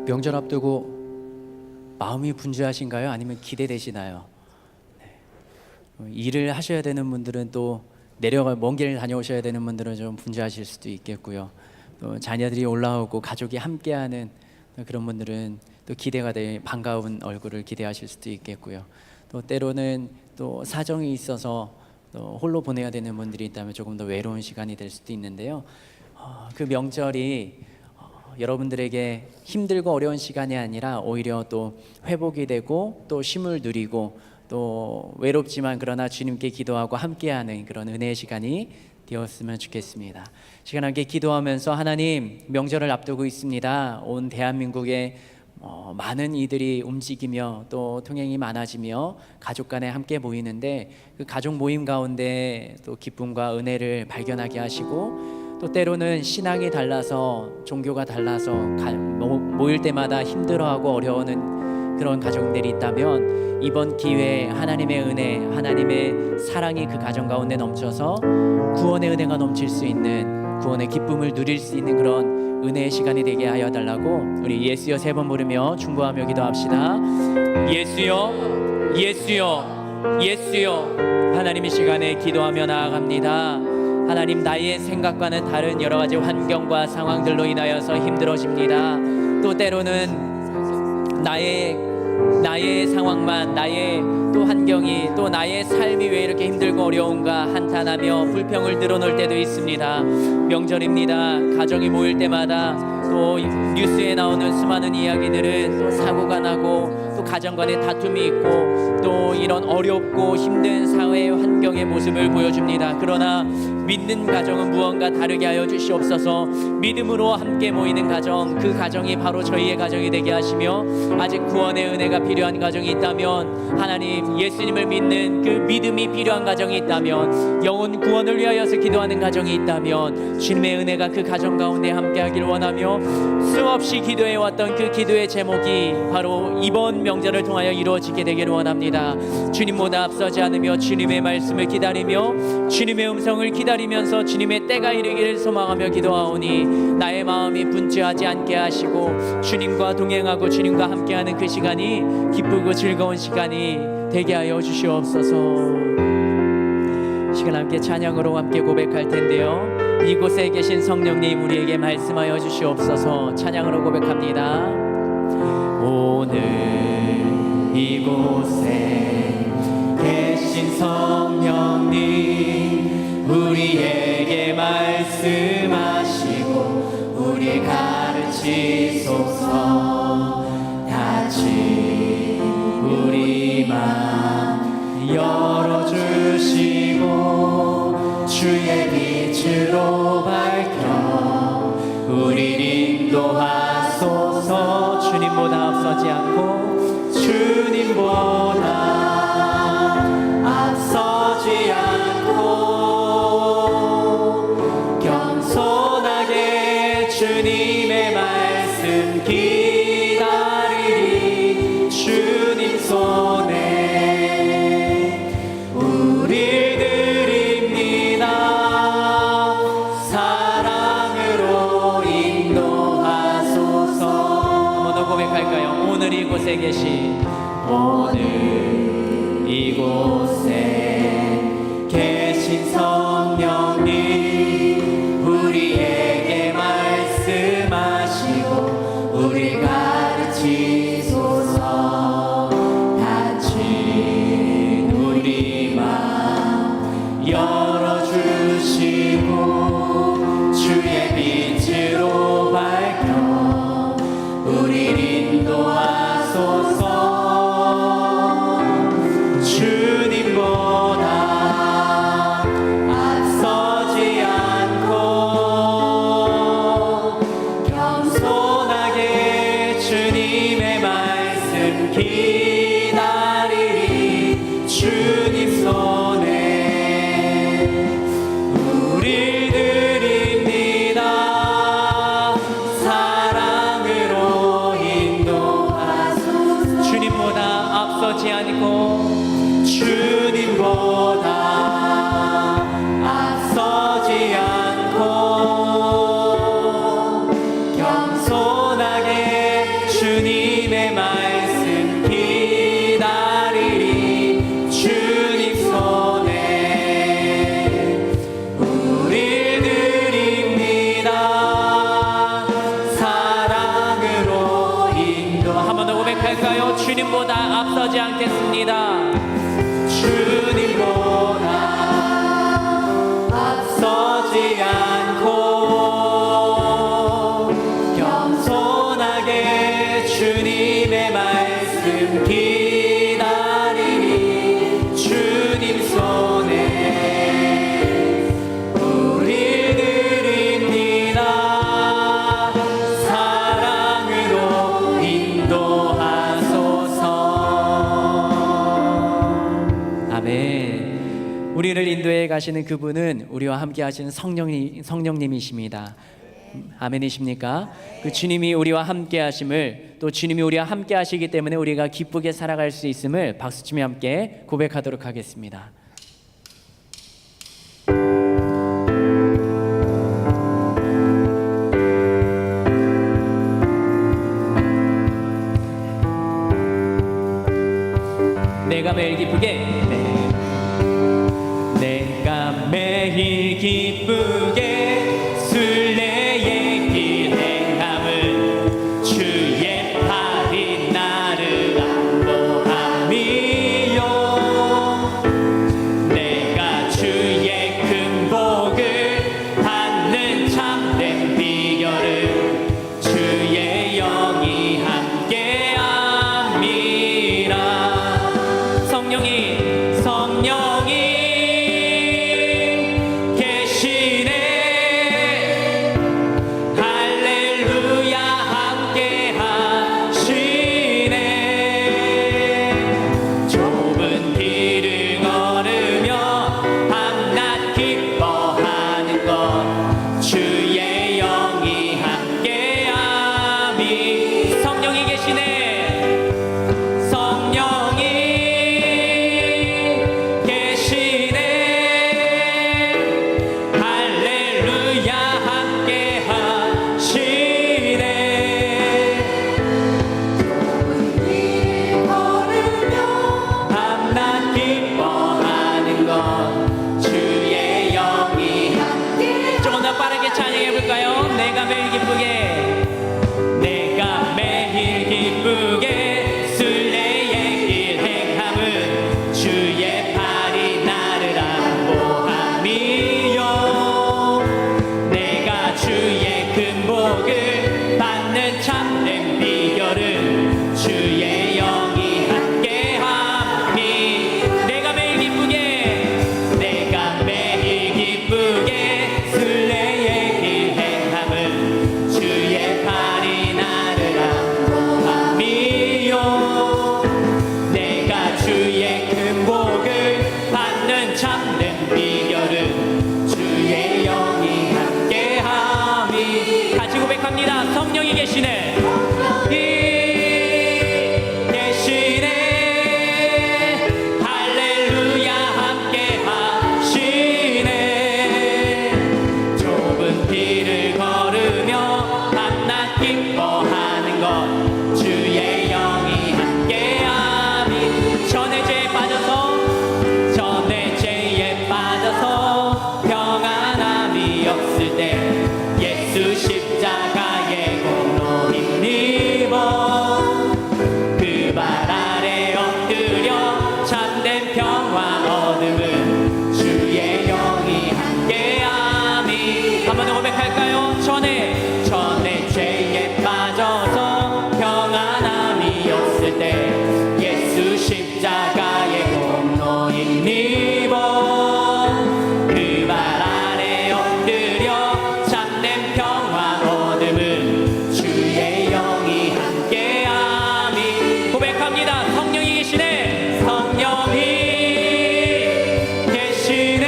명절 앞두고 마음이 분주하신가요? 아니면 기대되시나요? 일을 하셔야 되는 분들은 또 먼 길 다녀오셔야 되는 분들은 좀 분주하실 수도 있겠고요. 또 자녀들이 올라오고 가족이 함께하는 그런 분들은 또 기대가 돼 반가운 얼굴을 기대하실 수도 있겠고요. 또 때로는 또 사정이 있어서 또 홀로 보내야 되는 분들이 있다면 조금 더 외로운 시간이 될 수도 있는데요. 그 명절이 여러분들에게 힘들고 어려운 시간이 아니라 오히려 또 회복이 되고 또 쉼을 누리고 또 외롭지만 그러나 주님께 기도하고 함께하는 그런 은혜의 시간이 되었으면 좋겠습니다. 시간 함께 기도하면서 하나님, 명절을 앞두고 있습니다. 온 대한민국에 많은 이들이 움직이며 또 통행이 많아지며 가족 간에 함께 모이는데 그 가족 모임 가운데 또 기쁨과 은혜를 발견하게 하시고 또 때로는 신앙이 달라서 종교가 달라서 모일 때마다 힘들어하고 어려워하는 그런 가정들이 있다면 이번 기회에 하나님의 은혜, 하나님의 사랑이 그 가정 가운데 넘쳐서 구원의 은혜가 넘칠 수 있는, 구원의 기쁨을 누릴 수 있는 그런 은혜의 시간이 되게 하여 달라고 우리 예수여 3번 부르며 중보하며 기도합시다. 예수여, 예수여, 예수여. 하나님의 시간에 기도하며 나아갑니다. 하나님, 나의 생각과는 다른 여러 가지 환경과 상황들로 인하여서 힘들어집니다. 또 때로는 나의 상황만, 나의 또 환경이, 또 나의 삶이 왜 이렇게 힘들고 어려운가 한탄하며 불평을 늘어놓을 때도 있습니다. 명절입니다. 가정이 모일 때마다 또 뉴스에 나오는 수많은 이야기들은 또 사고가 나고 또 가정 간에 다툼이 있고 또 이런 어렵고 힘든 사회 환경의 모습을 보여줍니다. 그러나 믿는 가정은 무언가 다르게 하여 주시옵소서. 믿음으로 함께 모이는 가정, 그 가정이 바로 저희의 가정이 되게 하시며 아직 구원의 은혜가 필요한 가정이 있다면 하나님, 예수님을 믿는 그 믿음이 필요한 가정이 있다면, 영혼 구원을 위하여서 기도하는 가정이 있다면 주님의 은혜가 그 가정 가운데 함께하기를 원하며 수없이 기도해왔던 그 기도의 제목이 바로 이번 명절을 통하여 이루어지게 되기를 원합니다. 주님보다 앞서지 않으며 주님의 말씀을 기다리며 주님의 음성을 기다리면서 주님의 때가 이르기를 소망하며 기도하오니 나의 마음이 분주하지 않게 하시고 주님과 동행하고 주님과 함께하는 그 시간이 기쁘고 즐거운 시간이 되게 하여 주시옵소서. 시간 함께 찬양으로 함께 고백할 텐데요, 이곳에 계신 성령님 우리에게 말씀하여 주시옵소서. 찬양으로 고백합니다. 오늘 이곳에 계신 성령님 우리에게 말씀하시고 우리 가르치소서. 같이 우리 맘 열어주시고 주의 빛으로 밝혀 우리 인도하소서. 주님보다 앞서지 않고 주님보다 앞서지 않고 겸손하게 주님의 말씀 기다리리. 주님 손에 우릴 드립니다. 사랑으로 인도하소서. 한번 더 고백할까요? 오늘 이곳에 계신, 오늘 이곳에 계신 성령님 우리에게 말씀하시고 우리 가르치소서. 같이 우리 맘 열어주시고 주의 빛으로 밝혀 우리를 인도하소서. 주님보다 앞서지 않고 겸손하게 주님의 말씀 기다리리. 주님 손에 우릴 드립니다. 사랑으로 인도하소서. 주님보다 앞서지 않고 주님보다 앞서지 않고 겸손하게 주님보다 앞서지 않겠습니다. 주님보다 앞서지 않고 겸손하게 주님의 말씀 기다리니 주님 손에 우리 드립니다. 사랑으로 인도하소서. 아멘. 우리를 인도해 가시는 그분은 우리와 함께 하시는 성령님이십니다. 아멘이십니까? 그 주님이 우리와 함께 하심을, 또 주님이 우리와 함께 하시기 때문에 우리가 기쁘게 살아갈 수 있음을 박수치며 함께 고백하도록 하겠습니다. 내가 매일 기쁘게, 내가 매일 기쁘게 순례의 길 행함을 주의 팔이 나를 안보함이요. 내가 주의 큰 복을 받는 참된 비결을 주의 영이 함께함이라. 성령이 계시네. 할렐루야 함께 하시네. 좁은 길을 걸으며 밤낮 기뻐하는 것 주의 영이 함께함이. 성령이 계시네. 성령이 계시네. 할렐루야 함께 하시네. 좁은 길 걸으며 밤낮 기뻐하는 것 주의 영이 함께. 조금 더 빠르게 찬양해 볼까요? 내가 매일 기쁘게, 내가 매일 기쁘게 순례의 길 행함은 주의 팔이 나를 안보함이요. 내가 주의 큰 복을 받는 참된 비결은 주의 영이 함께함이. 내가 매일 기쁘게, 내가 매일 기쁘게 순례의 길 행함은 주의 팔이 나를 안보함이요. 내가 주의 큰 복을 받는 참된 비결은 주의 영이 함께함이. 같이 고백합니다. 성령이 계시네. 계시네. 할렐루야 함께 하시네. 좁은 길을 걸으며 밤낮 기뻐하는 것 주의 영이 함께함이. 전의 죄에 빠져서 평안함이 없을 때 예수 십자가의 공로 힘입어 그 발 아래 엎드려 참된 평화 얻음은 주의 영이 함께함이. 한 번 더 고백할까요? 전에 죄에 빠져서 평안함이 없을 때 예수 십자가의 공로 힘입어 그 발 아래 엎드려 참된 평화 얻음은 주의 영이 함께함이. 고백합니다. 성령이 계시네. 성령이 계시네.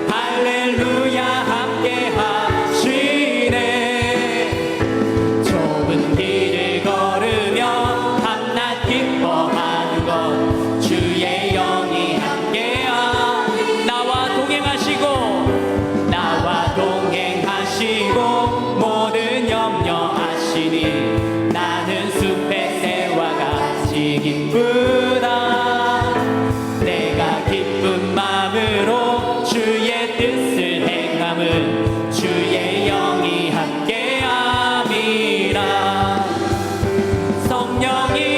할렐루야 함께 하시네. 좁은 길을 걸으며 밤낮 기뻐하는 것 주의 영이 함께함. 나와 동행하시고 모든 염려하시니 나는 숲의 새와 같이 기쁘다. 내가 기쁜 마음으로 주의 뜻을 행함은 주의 영이 함께함이라. 성령이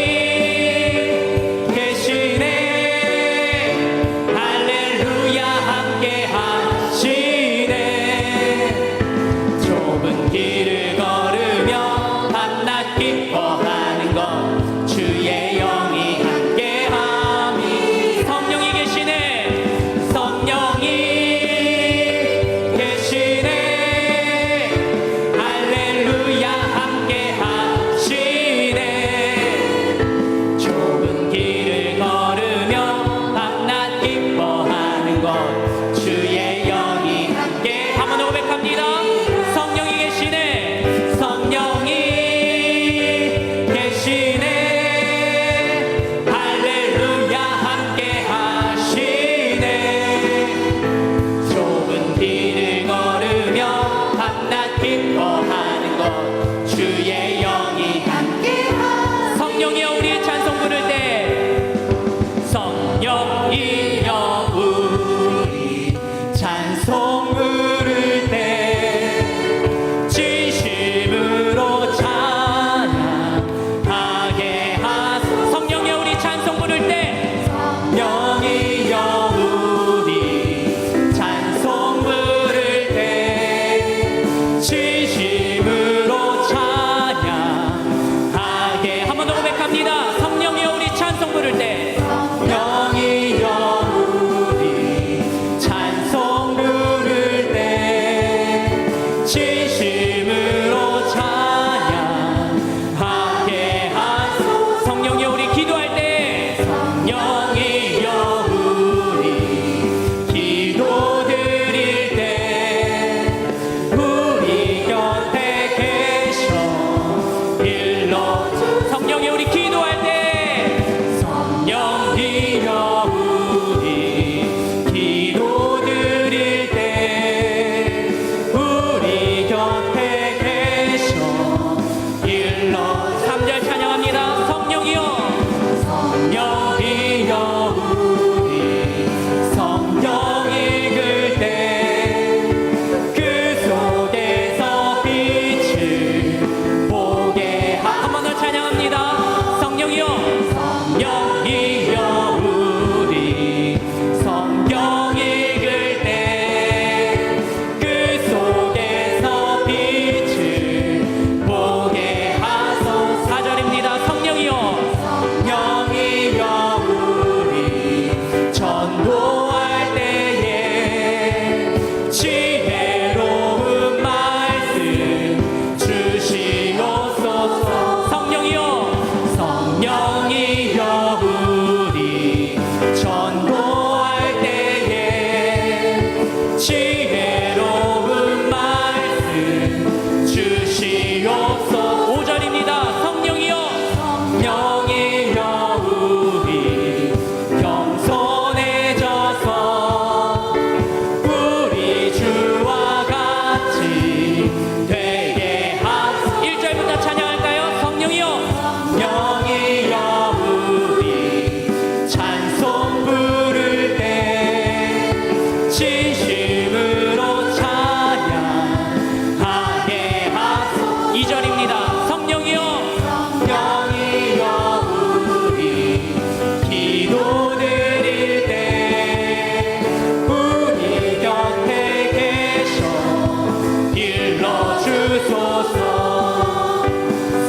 주소서.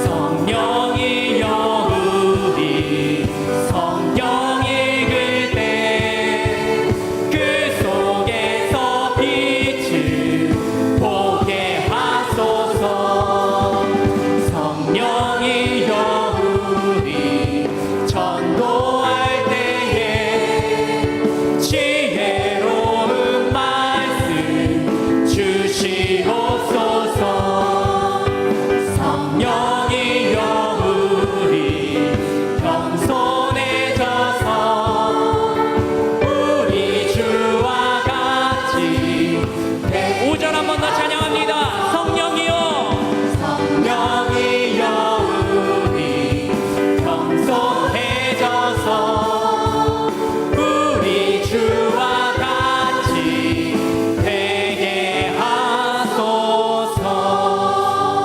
성령이여 우리 성경 읽을 때 그 속에서 빛을 보게 하소서. 성령이여 우리 전도할 때에 지혜로운 말씀 주시옵소서. 성령이여 우리 겸손해져서 우리 주와 같이 5절 한 번 더 찬양합니다. 성령이여 성령이여 우리 겸손해져서 우리 주와 같이 되게 하소서.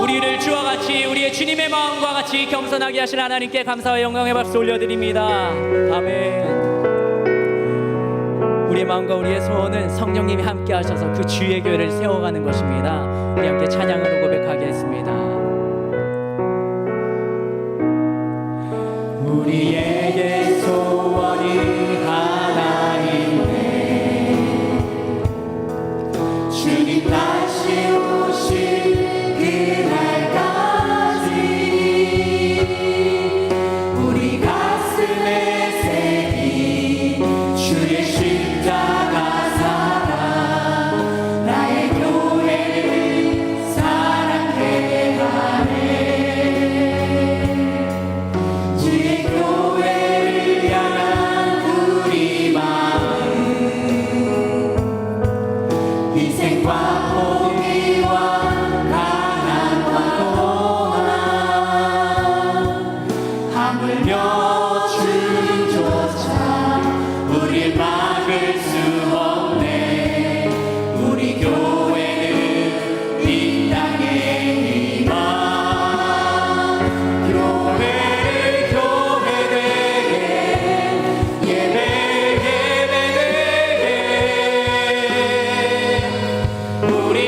우리를 주와 같이 우리의 주님의 마음과 같이 겸손하게 하신 하나님께 감사와 영광의 박수 올려드립니다. 아멘. 우리의 마음과 우리의 소원은 성령님이 함께 하셔서 그 주의 교회를 세워가는 것입니다. 우리 함께 찬양으로 고백하겠습니다. 우리에게 소원이 하나인데 주님 다시 오실 그날까지 우리 가슴에 새긴 주의 십자가 사랑 나의 교회를 사랑해 하네. 주의 교회를 향한 우리 마음 희생과 포기와 가난과 고난 하물며 주님조차 우릴 막을 수 없네. 우리 교회는 이 땅의 희망. 교회를 교회되게 예배 예배되게 우리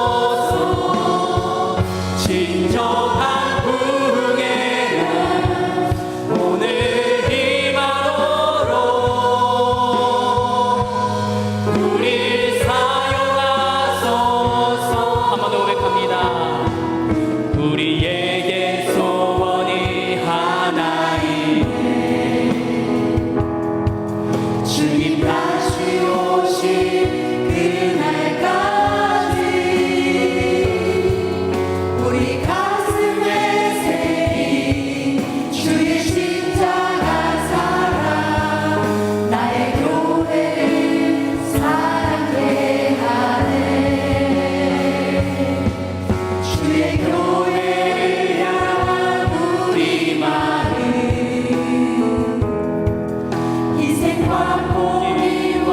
사용하소서. 진정한 부흥회는 오늘 임하도록 우리 사용하소서. 한 번 더 고백합니다. 우리에게 소원이 하나이네 주님 다시 오실 그날까지 우리 가슴에 새긴 주의 십자가 사랑 나의 교회를 사랑해 하네. 주의 교회를 향한 우리 마음 희생과 포기와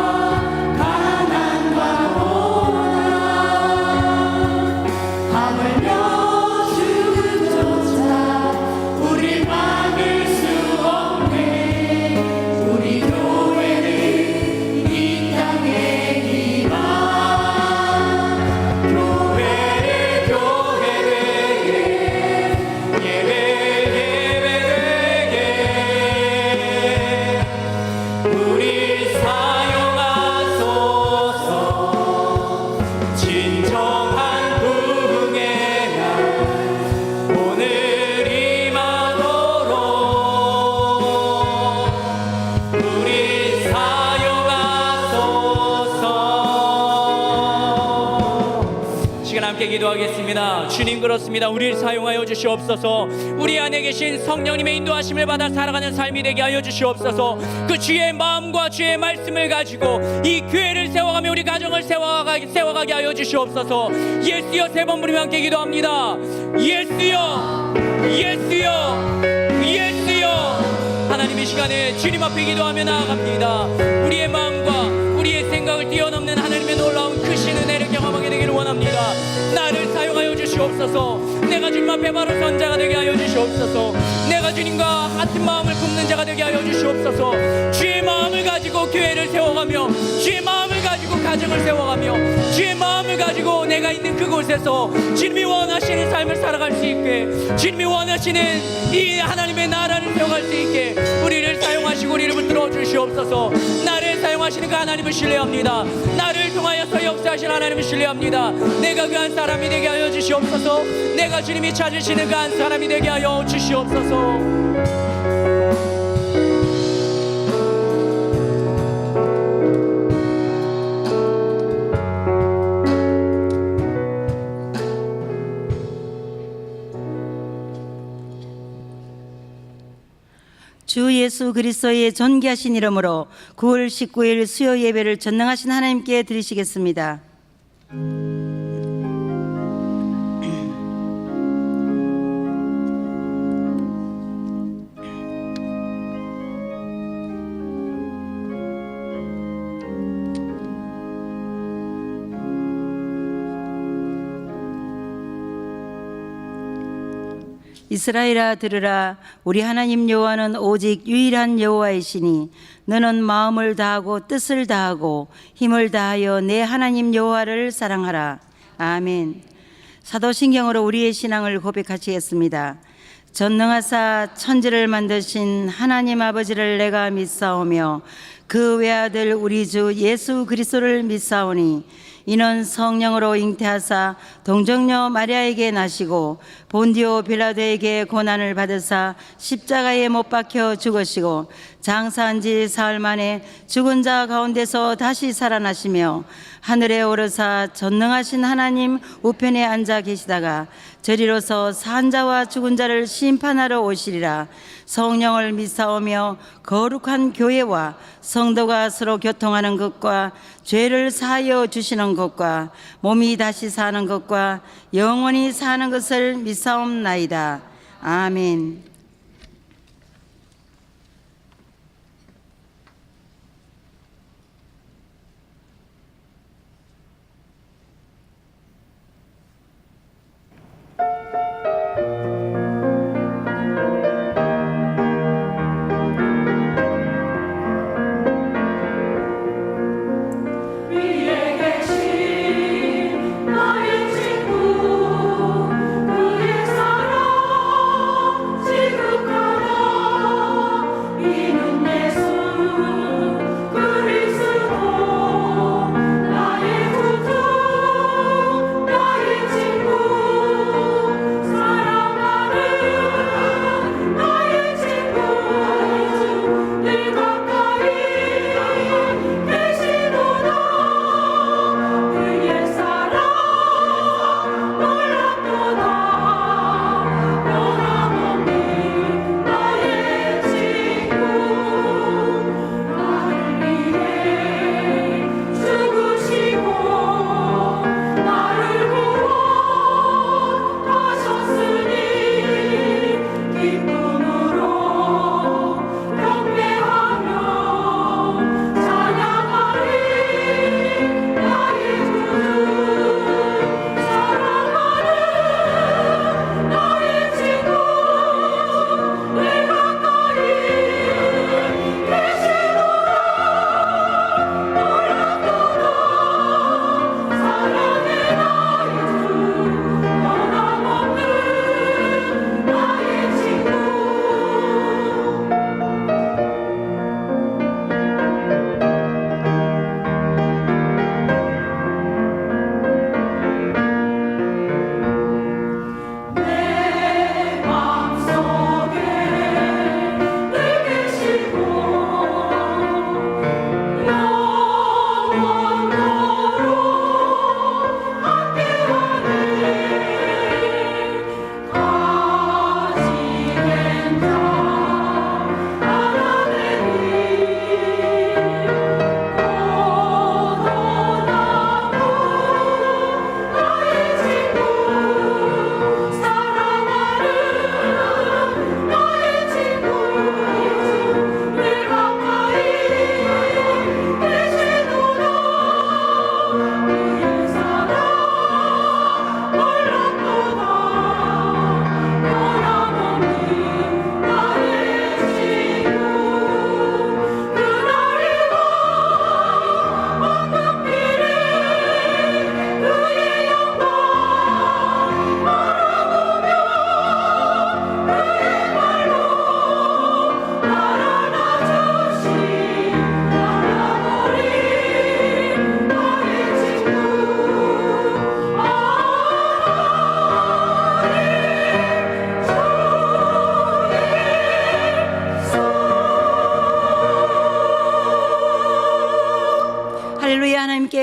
가난과 고난 하물며 죽음조차 우릴 막을 수 없네. 우리 교회는 이 땅의 희망. 교회를 교회되게 예배 예배되게 우리 사용하소서. 진정한 부흥의 날 오늘 임하도록 우리 사용하소서. 시간 함께 기도하겠습니다. 주님 그렇습니다. 우리를 사용하여 주시옵소서. 우리 안에 계신 성령님의 인도하심을 받아 살아가는 삶이 되게 하여 주시옵소서. 그 주의 마음과 주의 말씀을 가지고 이 교회를 세워가며 우리 가정을 세워가게 하여 주시옵소서. 예수여 세 번 부르며 함께 기도합니다. 예수여 예수여 예수여. 하나님 이 시간에 주님 앞에 기도하며 나아갑니다. 우리의 마음과 우리의 생각을 뛰어넘는 하나님의 놀라운 크신 은혜를 경험하게 되기를 원합니다. 나를 사용하여 주시옵소서. 내가 주님 앞에 바로 선자가 되게 하여 주시옵소서. 내가 주님과 같은 마음을 품는 자가 되게 하여 주시옵소서. 주의 마음을 가지고 교회를 세워가며 주의 마음을 가지고 가정을 세워가며 주의 마음을 가지고 내가 있는 그곳에서 주님이 원하시는 삶을 살아갈 수 있게, 주님이 원하시는 이 하나님의 나라를 세워갈 수 있게 우리를 사용하시고 우리를 붙들어 주시옵소서. 나를 사용하시는 그 하나님을 신뢰합니다. 나를 통하여서 역사하시는 하나님을 신뢰합니다. 내가 그 한 사람이 되게 하여 주시옵소서. 내가 주님이 찾으시는 그 한 사람이 되게 하여 주시옵소서. 주 예수 그리스도의 존귀하신 이름으로 9월 19일 수요 예배를 전능하신 하나님께 드리시겠습니다. 이스라엘아 들으라. 우리 하나님 여호와는 오직 유일한 여호와이시니 너는 마음을 다하고 뜻을 다하고 힘을 다하여 내 하나님 여호와를 사랑하라. 아멘. 사도신경으로 우리의 신앙을 고백하시겠습니다. 전능하사 천지를 만드신 하나님 아버지를 내가 믿사오며 그 외아들 우리 주 예수 그리스도를 믿사오니 이는 성령으로 잉태하사 동정녀 마리아에게 나시고 본디오 빌라도에게 고난을 받으사 십자가에 못 박혀 죽으시고 장사한 지 사흘 만에 죽은 자 가운데서 다시 살아나시며 하늘에 오르사 전능하신 하나님 우편에 앉아 계시다가 저리로서 산 자와 죽은 자를 심판하러 오시리라. 성령을 믿사오며 거룩한 교회와 성도가 서로 교통하는 것과 죄를 사하여 주시는 것과 몸이 다시 사는 것과 영원히 사는 것을 믿사옵나이다. 아멘. 나의 친구, 그의 사랑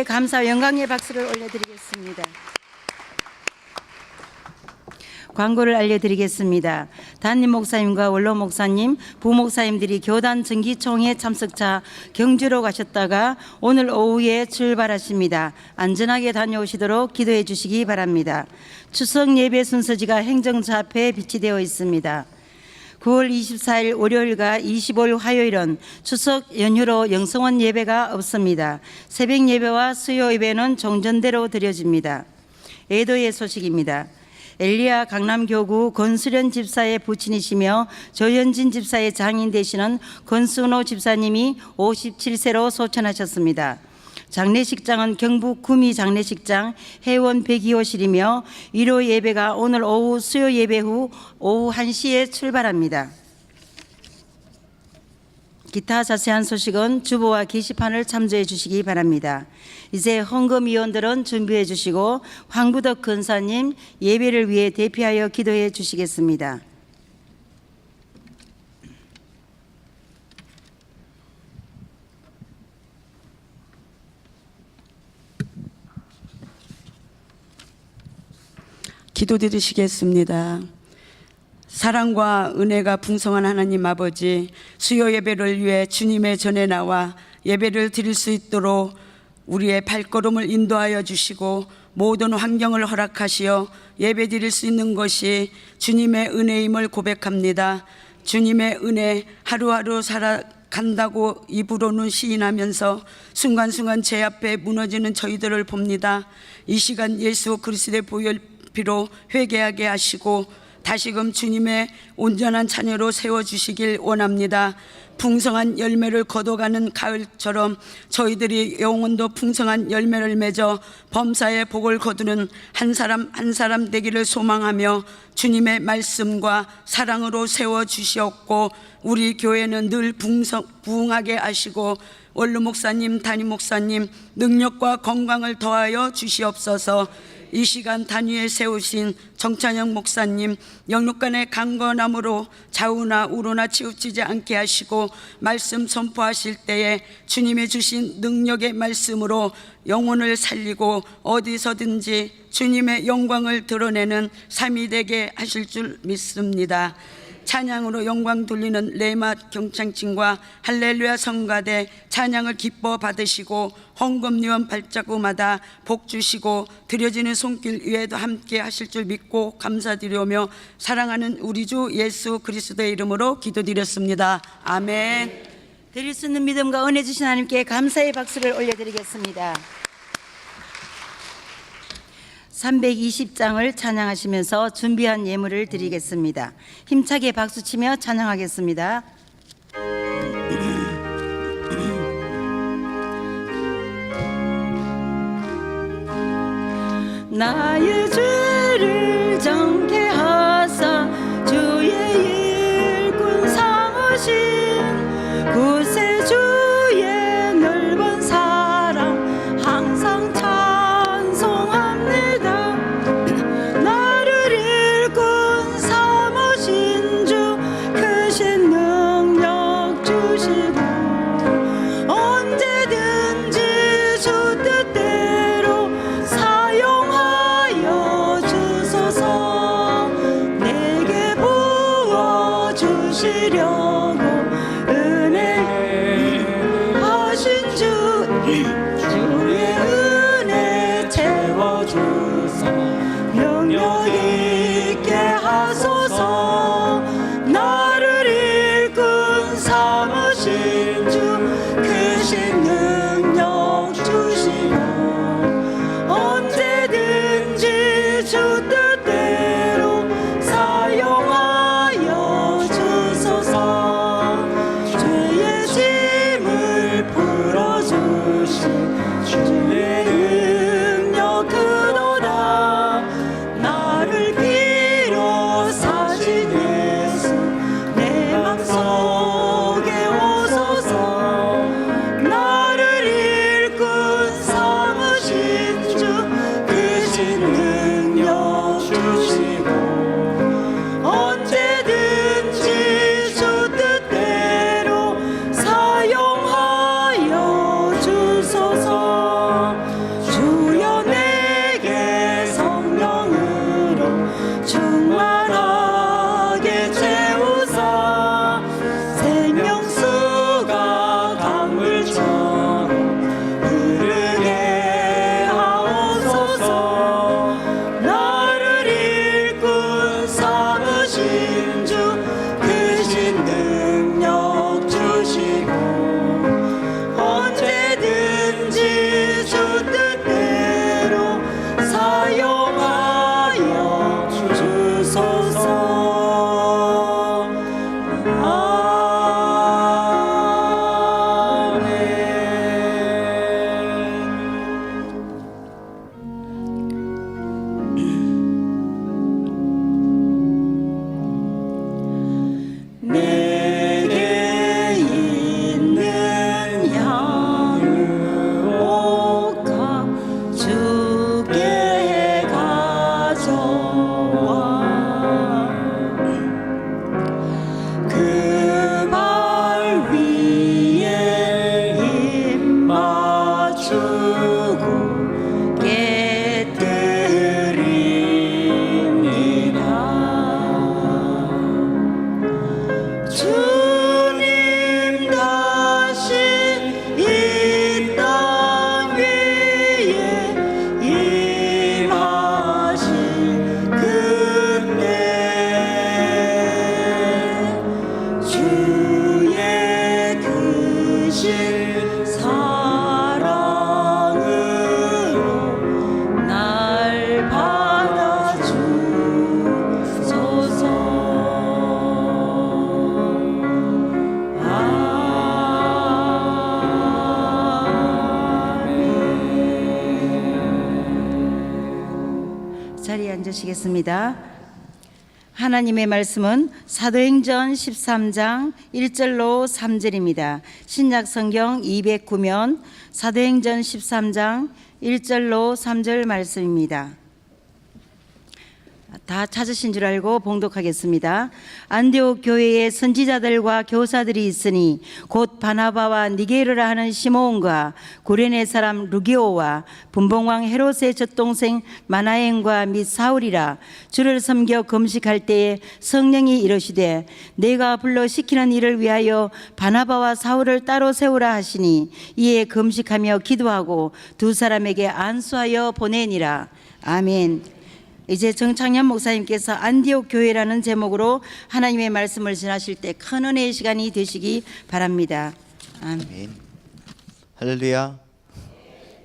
하나님께 감사와 영광의 박수를 올려드리겠습니다. 광고를 알려드리겠습니다. 담임 목사님과 원로 목사님, 부목사님들이 교단 정기총회 참석차 경주로 가셨다가 오늘 오후에 출발하십니다. 안전하게 다녀오시도록 기도해 주시기 바랍니다. 추석 예배 순서지가 행정처 앞에 비치되어 있습니다. 9월 24일 월요일과 25일 화요일은 추석 연휴로 영성원 예배가 없습니다. 새벽 예배와 수요 예배는 종전대로 드려집니다. 애도의 소식입니다. 엘리야 강남교구 권수련 집사의 부친이시며 조현진 집사의 장인 되시는 권순호 집사님이 57세로 소천하셨습니다. 장례식장은 경북 구미 장례식장 해원 102호실이며 1호 예배가 오늘 오후 수요 예배 후 오후 1시에 출발합니다. 기타 자세한 소식은 주보와 게시판을 참조해 주시기 바랍니다. 이제 헌금위원들은 준비해 주시고 황부덕 근사님 예배를 위해 대피하여 기도해 주시겠습니다. 기도드리시겠습니다. 사랑과 은혜가 풍성한 하나님 아버지, 수요 예배를 위해 주님의 전에 나와 예배를 드릴 수 있도록 우리의 발걸음을 인도하여 주시고 모든 환경을 허락하시어 예배 드릴 수 있는 것이 주님의 은혜임을 고백합니다. 주님의 은혜 하루하루 살아간다고 입으로는 시인하면서 순간순간 제 앞에 무너지는 저희들을 봅니다. 이 시간 예수 그리스도의 보혈피로 회개하게 하시고 다시금 주님의 온전한 자녀로 세워주시길 원합니다. 풍성한 열매를 거둬가는 가을처럼 저희들이 영혼도 풍성한 열매를 맺어 범사의 복을 거두는 한 사람 한 사람 되기를 소망하며 주님의 말씀과 사랑으로 세워주시옵고 우리 교회는 늘 부흥하게 하시고 원로 목사님, 담임 목사님 능력과 건강을 더하여 주시옵소서. 이 시간 단위에 세우신 정찬영 목사님 영육간의 강건함으로 좌우나 우로나 치우치지 않게 하시고 말씀 선포하실 때에 주님의 주신 능력의 말씀으로 영혼을 살리고 어디서든지 주님의 영광을 드러내는 삶이 되게 하실 줄 믿습니다. 찬양으로 영광 돌리는 레마 경창팀과 할렐루야 성가대 찬양을 기뻐 받으시고 헌금요원 발자국마다 복 주시고 드려지는 손길 위에도 함께 하실 줄 믿고 감사드리며 사랑하는 우리 주 예수 그리스도의 이름으로 기도드렸습니다. 아멘. 드릴 수 있는 믿음과 은혜 주신 하나님께 감사의 박수를 올려드리겠습니다. 320장을 찬양하시면서 준비한 예물을 드리겠습니다. 힘차게 박수치며 찬양하겠습니다. 나의 죄를 정케 하사 주의 일꾼 삼으신 구세주의 넓은 사랑 항상 찬송합니다. 나를 일꾼 삼으신 주 크신 능력 주시고 언제든지 주 뜻대로 사용하여 주소서. 내게 부어주시려고 은혜 하신 주의 은혜 채워주소. 능력 있게 하소서. 나를 일꾼 삼으신 주 크신 능력 주시고 언제든지 주 뜻대로 사용하여 주소서. 죄의 짐을 풀어주신 주의 능력 크도다. 나를 비로 사신 예수 내 맘속에 오소서. 나를 일꾼 삼으신 주 크신 능력 주시고 언제든지 주 뜻대로 사용하여 주소서. 충만하게 채우사 생명수가 강물처럼 흐르게 하옵소서. 나를 일꾼 삼으신 주 크신 능력 주시고 언제든지 주 뜻대로 사용하여 주소서. 내게 있는 양육가 주께 가져와 그 발 위에 힘 맞추고 깨뜨립니다. 주님 다시 이 땅 위에 임하실 그때 주의 크신 사랑으로 날 받아주소서. 자리에 앉으시겠습니다. 하나님의 말씀은 사도행전 13장 1절로 3절입니다. 신약 성경 209면 사도행전 13장 1절로 3절 말씀입니다. 다 찾으신 줄 알고 봉독하겠습니다. 안디옥 교회에 선지자들과 교사들이 있으니 곧 바나바와 니게르라 하는 시몬과 구레네 사람 루기오와 분봉왕 헤롯의 젖동생 마나엔과 및 사울이라. 주를 섬겨 금식할 때에 성령이 이르시되 내가 불러 시키는 일을 위하여 바나바와 사울을 따로 세우라 하시니 이에 금식하며 기도하고 두 사람에게 안수하여 보내니라. 아멘. 이제 정창년 목사님께서 안디옥 교회라는 제목으로 하나님의 말씀을 전하실 때 큰 은혜의 시간이 되시기 바랍니다. 아멘. 할렐루야.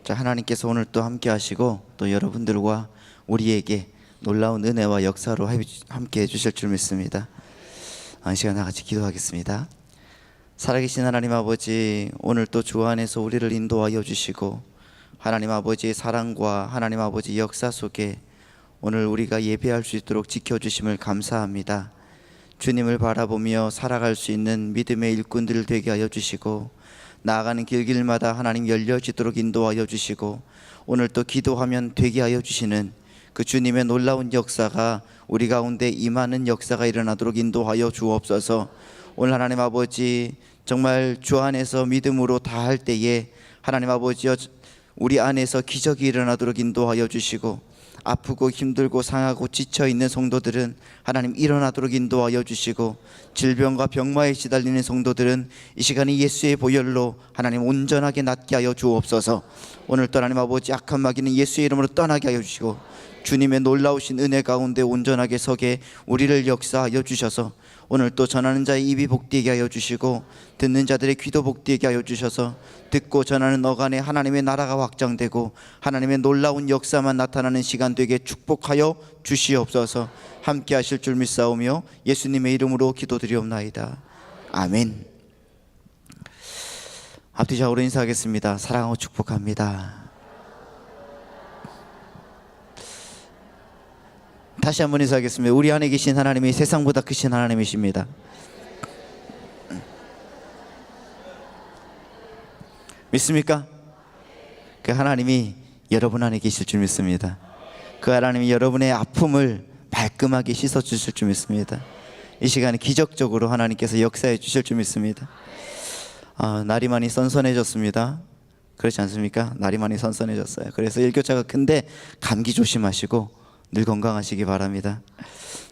자, 하나님께서 오늘 또 함께 하시고 또 여러분들과 우리에게 놀라운 은혜와 역사로 함께 해주실 줄 믿습니다. 이 시간 같이 기도하겠습니다. 살아계신 하나님 아버지, 오늘 또 주 안에서 우리를 인도하여 주시고 하나님 아버지의 사랑과 하나님 아버지 역사 속에 오늘 우리가 예배할 수 있도록 지켜주심을 감사합니다. 주님을 바라보며 살아갈 수 있는 믿음의 일꾼들 되게 하여 주시고 나아가는 길길마다 하나님 열려지도록 인도하여 주시고 오늘 또 기도하면 되게 하여 주시는 그 주님의 놀라운 역사가 우리 가운데 임하는 역사가 일어나도록 인도하여 주옵소서. 오늘 하나님 아버지, 정말 주 안에서 믿음으로 다할 때에 하나님 아버지여 우리 안에서 기적이 일어나도록 인도하여 주시고 아프고 힘들고 상하고 지쳐있는 성도들은 하나님 일어나도록 인도하여 주시고 질병과 병마에 시달리는 성도들은 이 시간에 예수의 보혈로 하나님 온전하게 낫게 하여 주옵소서. 오늘 또 하나님 아버지 악한 마귀는 예수의 이름으로 떠나게 하여 주시고 주님의 놀라우신 은혜 가운데 온전하게 서게 우리를 역사하여 주셔서 오늘 또 전하는 자의 입이 복되게 하여 주시고 듣는 자들의 귀도 복되게 하여 주셔서 듣고 전하는 어간에 하나님의 나라가 확장되고 하나님의 놀라운 역사만 나타나는 시간 되게 축복하여 주시옵소서. 함께 하실 줄 믿사오며 예수님의 이름으로 기도드리옵나이다. 아멘. 앞뒤 좌우로 인사하겠습니다. 사랑하고 축복합니다. 다시 한번 인사하겠습니다. 우리 안에 계신 하나님이 세상보다 크신 하나님이십니다. 믿습니까? 그 하나님이 여러분 안에 계실 줄 믿습니다. 그 하나님이 여러분의 아픔을 말끔하게 씻어주실 줄 믿습니다. 이 시간에 기적적으로 하나님께서 역사해 주실 줄 믿습니다. 날이 많이 선선해졌습니다. 그렇지 않습니까? 날이 많이 선선해졌어요. 그래서 일교차가 큰데 감기 조심하시고 늘 건강하시기 바랍니다.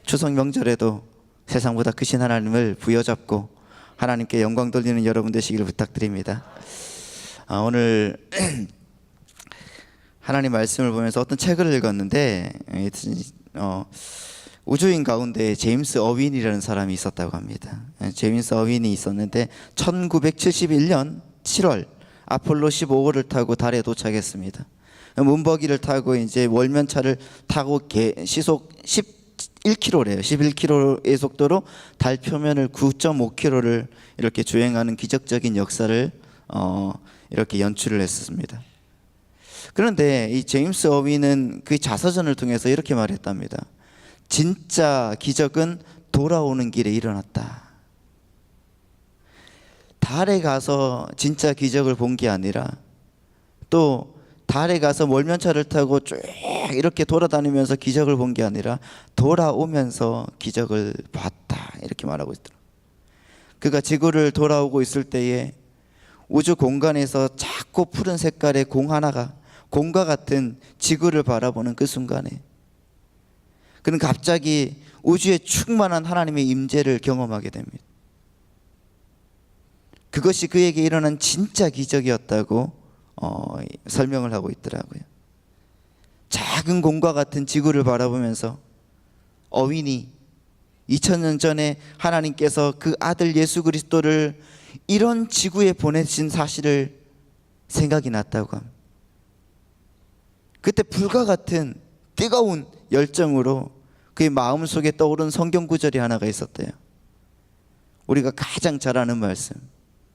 추석 명절에도 세상보다 크신 하나님을 부여잡고 하나님께 영광 돌리는 여러분 되시기를 부탁드립니다. 오늘 하나님 말씀을 보면서 어떤 책을 읽었는데 우주인 가운데 제임스 어윈이라는 사람이 있었다고 합니다. 제임스 어윈이 있었는데 1971년 7월 아폴로 15호를 타고 달에 도착했습니다. 문버기를 타고 이제 월면차를 타고 시속 11km래요. 11km의 속도로 달 표면을 9.5km를 이렇게 주행하는 기적적인 역사를 이렇게 연출을 했습니다. 그런데 이 제임스 어윈은 그 자서전을 통해서 이렇게 말했답니다. 진짜 기적은 돌아오는 길에 일어났다. 달에 가서 진짜 기적을 본 게 아니라 또 달에 가서 월면차를 타고 쭉 이렇게 돌아다니면서 기적을 본 게 아니라 돌아오면서 기적을 봤다. 이렇게 말하고 있더라고요. 그가 지구를 돌아오고 있을 때에 우주 공간에서 작고 푸른 색깔의 공 하나가 공과 같은 지구를 바라보는 그 순간에 그는 갑자기 우주에 충만한 하나님의 임재를 경험하게 됩니다. 그것이 그에게 일어난 진짜 기적이었다고 설명을 하고 있더라고요. 작은 공과 같은 지구를 바라보면서 어윈이 2000년 전에 하나님께서 그 아들 예수 그리스도를 이런 지구에 보내신 사실을 생각이 났다고 합니다. 그때 불과 같은 뜨거운 열정으로 그의 마음속에 떠오른 성경 구절이 하나가 있었대요. 우리가 가장 잘 아는 말씀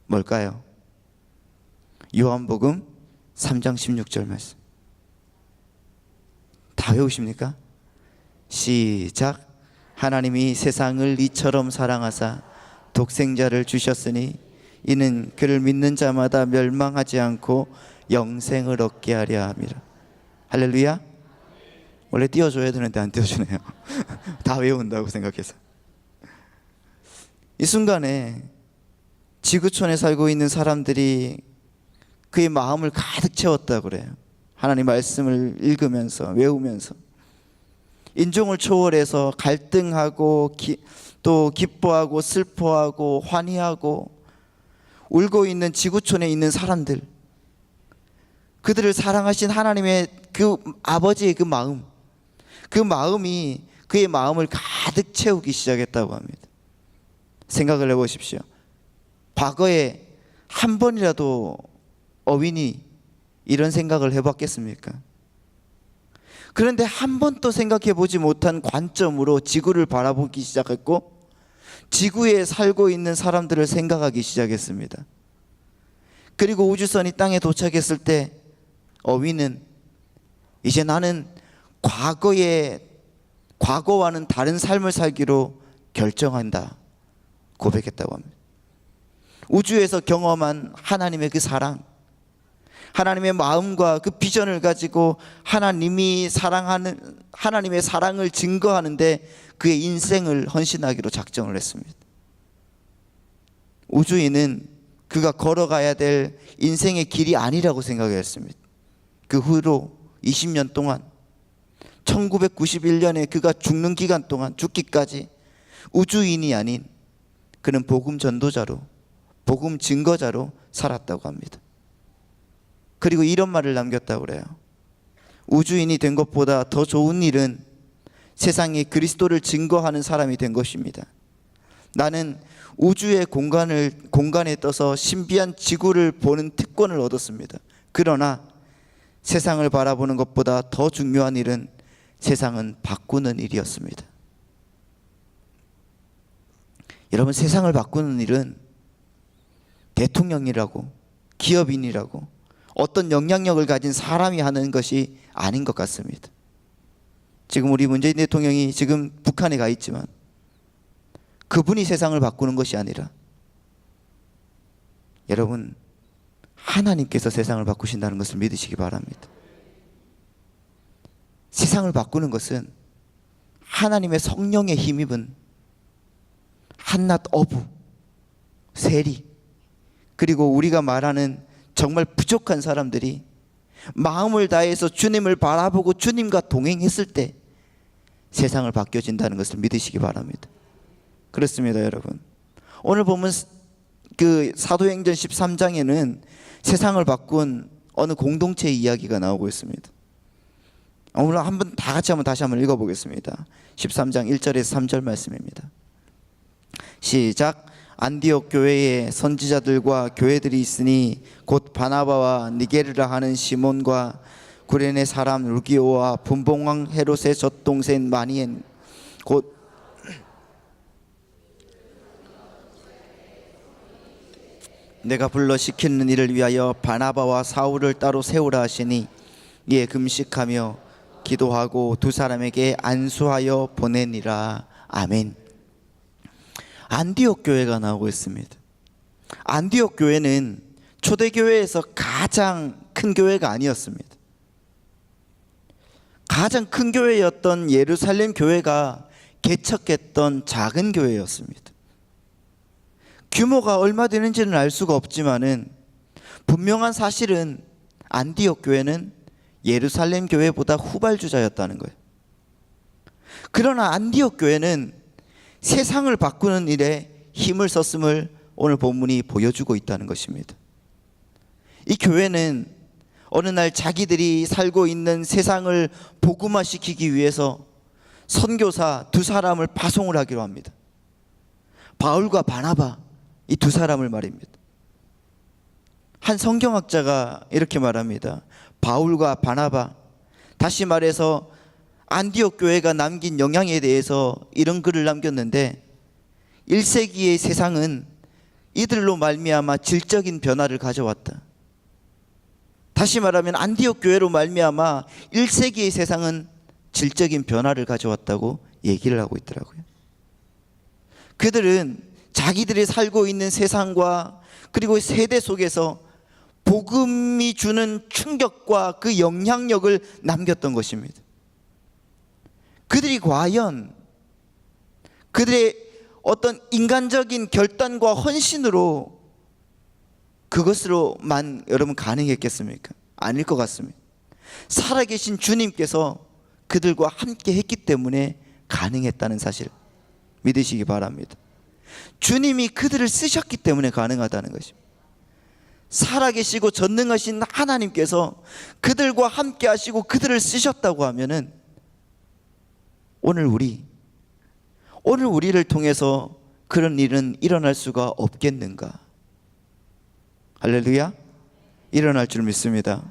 뭘까요? 요한복음 3장 16절 말씀. 다 외우십니까? 시작. 하나님이 세상을 이처럼 사랑하사 독생자를 주셨으니 이는 그를 믿는 자마다 멸망하지 않고 영생을 얻게 하려 함이라. 할렐루야. 원래 띄워줘야 되는데 안 띄워주네요. 다 외운다고 생각해서. 이 순간에 지구촌에 살고 있는 사람들이 그의 마음을 가득 채웠다고 그래요. 하나님 말씀을 읽으면서 외우면서 인종을 초월해서 갈등하고 또 기뻐하고 슬퍼하고 환희하고 울고 있는 지구촌에 있는 사람들, 그들을 사랑하신 하나님의 그 아버지의 그 마음이 그의 마음을 가득 채우기 시작했다고 합니다. 생각을 해보십시오. 과거에 한 번이라도 어윈이 이런 생각을 해봤겠습니까? 그런데 한 번도 생각해 보지 못한 관점으로 지구를 바라보기 시작했고 지구에 살고 있는 사람들을 생각하기 시작했습니다. 그리고 우주선이 땅에 도착했을 때 어윈은 이제 나는 과거와는 다른 삶을 살기로 결정한다 고백했다고 합니다. 우주에서 경험한 하나님의 그 사랑, 하나님의 마음과 그 비전을 가지고 하나님의 사랑을 증거하는데 그의 인생을 헌신하기로 작정을 했습니다. 우주인은 그가 걸어가야 될 인생의 길이 아니라고 생각했습니다. 그 후로 20년 동안 1991년에 그가 죽는 기간 동안 죽기까지 우주인이 아닌 그는 복음 전도자로, 복음 증거자로 살았다고 합니다. 그리고 이런 말을 남겼다고 그래요. 우주인이 된 것보다 더 좋은 일은 세상에 그리스도를 증거하는 사람이 된 것입니다. 나는 우주의 공간에 떠서 신비한 지구를 보는 특권을 얻었습니다. 그러나 세상을 바라보는 것보다 더 중요한 일은 세상은 바꾸는 일이었습니다. 여러분, 세상을 바꾸는 일은 대통령이라고 기업인이라고 어떤 영향력을 가진 사람이 하는 것이 아닌 것 같습니다. 지금 우리 문재인 대통령이 지금 북한에 가 있지만 그분이 세상을 바꾸는 것이 아니라 여러분, 하나님께서 세상을 바꾸신다는 것을 믿으시기 바랍니다. 세상을 바꾸는 것은 하나님의 성령에 힘입은 한낱 어부, 세리, 그리고 우리가 말하는 정말 부족한 사람들이 마음을 다해서 주님을 바라보고 주님과 동행했을 때 세상을 바뀌어진다는 것을 믿으시기 바랍니다. 그렇습니다, 여러분. 오늘 보면 그 사도행전 13장에는 세상을 바꾼 어느 공동체의 이야기가 나오고 있습니다. 오늘 한번 다 같이 다시 한번 읽어보겠습니다. 13장 1절에서 3절 말씀입니다. 시작. 안디옥 교회에 선지자들과 교회들이 있으니 곧 바나바와 니게르라 하는 시몬과 구레네 사람 루기오와 분봉왕 헤롯의 젖동생 마니엔 곧 내가 불러 시키는 일을 위하여 바나바와 사울을 따로 세우라 하시니 이에 금식하며 기도하고 두 사람에게 안수하여 보내니라. 아멘. 안디옥 교회가 나오고 있습니다. 안디옥 교회는 초대교회에서 가장 큰 교회가 아니었습니다. 가장 큰 교회였던 예루살렘 교회가 개척했던 작은 교회였습니다. 규모가 얼마 되는지는 알 수가 없지만은 분명한 사실은 안디옥 교회는 예루살렘 교회보다 후발주자였다는 거예요. 그러나 안디옥 교회는 세상을 바꾸는 일에 힘을 썼음을 오늘 본문이 보여주고 있다는 것입니다. 이 교회는 어느 날 자기들이 살고 있는 세상을 복음화시키기 위해서 선교사 두 사람을 파송을 하기로 합니다. 바울과 바나바, 이 두 사람을 말입니다. 한 성경학자가 이렇게 말합니다. 바울과 바나바, 다시 말해서 안디옥 교회가 남긴 영향에 대해서 이런 글을 남겼는데 1세기의 세상은 이들로 말미암아 질적인 변화를 가져왔다. 다시 말하면 안디옥 교회로 말미암아 1세기의 세상은 질적인 변화를 가져왔다고 얘기를 하고 있더라고요. 그들은 자기들이 살고 있는 세상과 그리고 세대 속에서 복음이 주는 충격과 그 영향력을 남겼던 것입니다. 그들이 과연 그들의 어떤 인간적인 결단과 헌신으로 그것으로만 여러분 가능했겠습니까? 아닐 것 같습니다. 살아계신 주님께서 그들과 함께 했기 때문에 가능했다는 사실 믿으시기 바랍니다. 주님이 그들을 쓰셨기 때문에 가능하다는 것입니다. 살아계시고 전능하신 하나님께서 그들과 함께 하시고 그들을 쓰셨다고 하면은 오늘 우리를 통해서 그런 일은 일어날 수가 없겠는가? 할렐루야. 일어날 줄 믿습니다.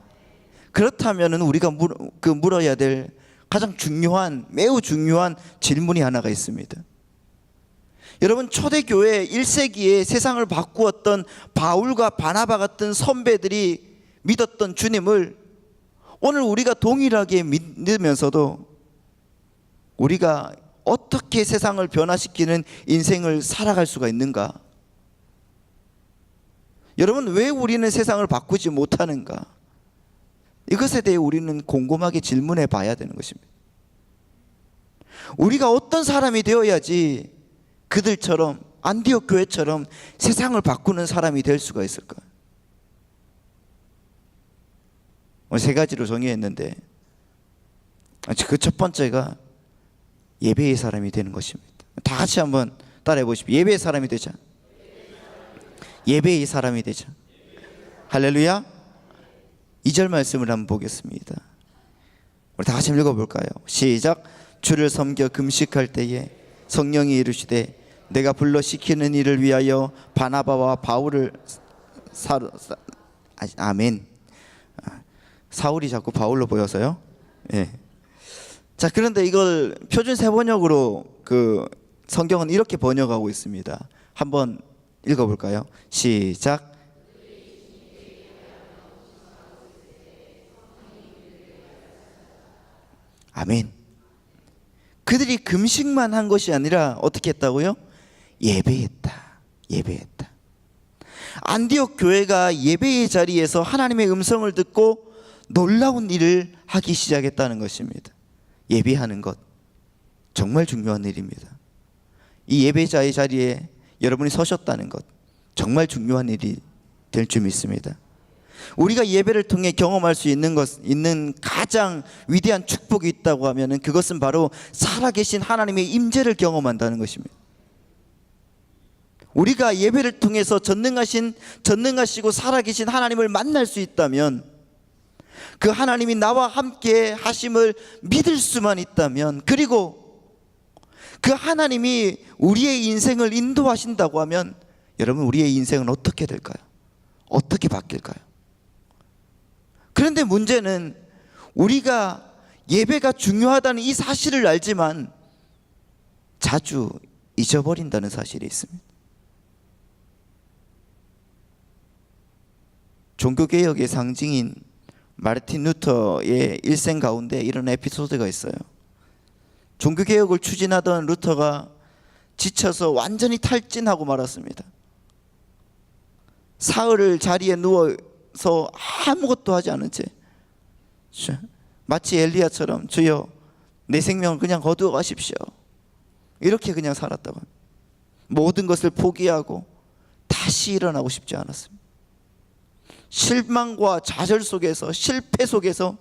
그렇다면 우리가 물어야 될 가장 중요한, 매우 중요한 질문이 하나가 있습니다. 여러분, 초대교회 1세기에 세상을 바꾸었던 바울과 바나바 같은 선배들이 믿었던 주님을 오늘 우리가 동일하게 믿으면서도 우리가 어떻게 세상을 변화시키는 인생을 살아갈 수가 있는가? 여러분, 왜 우리는 세상을 바꾸지 못하는가? 이것에 대해 우리는 곰곰하게 질문해 봐야 되는 것입니다. 우리가 어떤 사람이 되어야지 그들처럼 안디옥 교회처럼 세상을 바꾸는 사람이 될 수가 있을까? 오늘 세 가지로 정의했는데 그 첫 번째가 예배의 사람이 되는 것입니다. 다 같이 한번 따라해 보십시오. 예배의 사람이 되자. 예배의 사람이 되자. 할렐루야. 2절 말씀을 한번 보겠습니다. 우리 다 같이 읽어볼까요? 시작. 주를 섬겨 금식할 때에 성령이 이르시되 내가 불러 시키는 일을 위하여 바나바와 바울을 아멘. 사울이 자꾸 바울로 보여서요. 예. 자, 그런데 이걸 표준 세번역으로 그 성경은 이렇게 번역하고 있습니다. 한번 읽어볼까요? 시작. 아멘. 그들이 금식만 한 것이 아니라 어떻게 했다고요? 예배했다. 예배했다. 안디옥 교회가 예배의 자리에서 하나님의 음성을 듣고 놀라운 일을 하기 시작했다는 것입니다. 예배하는 것 정말 중요한 일입니다. 이 예배자의 자리에 여러분이 서셨다는 것 정말 중요한 일이 될 줄 믿습니다. 우리가 예배를 통해 경험할 수 있는 가장 위대한 축복이 있다고 하면은 그것은 바로 살아계신 하나님의 임재를 경험한다는 것입니다. 우리가 예배를 통해서 전능하시고 살아계신 하나님을 만날 수 있다면, 그 하나님이 나와 함께 하심을 믿을 수만 있다면, 그리고 그 하나님이 우리의 인생을 인도하신다고 하면, 여러분, 우리의 인생은 어떻게 될까요? 어떻게 바뀔까요? 그런데 문제는 우리가 예배가 중요하다는 이 사실을 알지만 자주 잊어버린다는 사실이 있습니다. 종교개혁의 상징인 마르틴 루터의 일생 가운데 이런 에피소드가 있어요. 종교개혁을 추진하던 루터가 지쳐서 완전히 탈진하고 말았습니다. 사흘을 자리에 누워서 아무것도 하지 않은 채 마치 엘리야처럼 주여 내 생명을 그냥 거두어 가십시오, 이렇게 그냥 살았다고 합니다. 모든 것을 포기하고 다시 일어나고 싶지 않았습니다. 실망과 좌절 속에서, 실패 속에서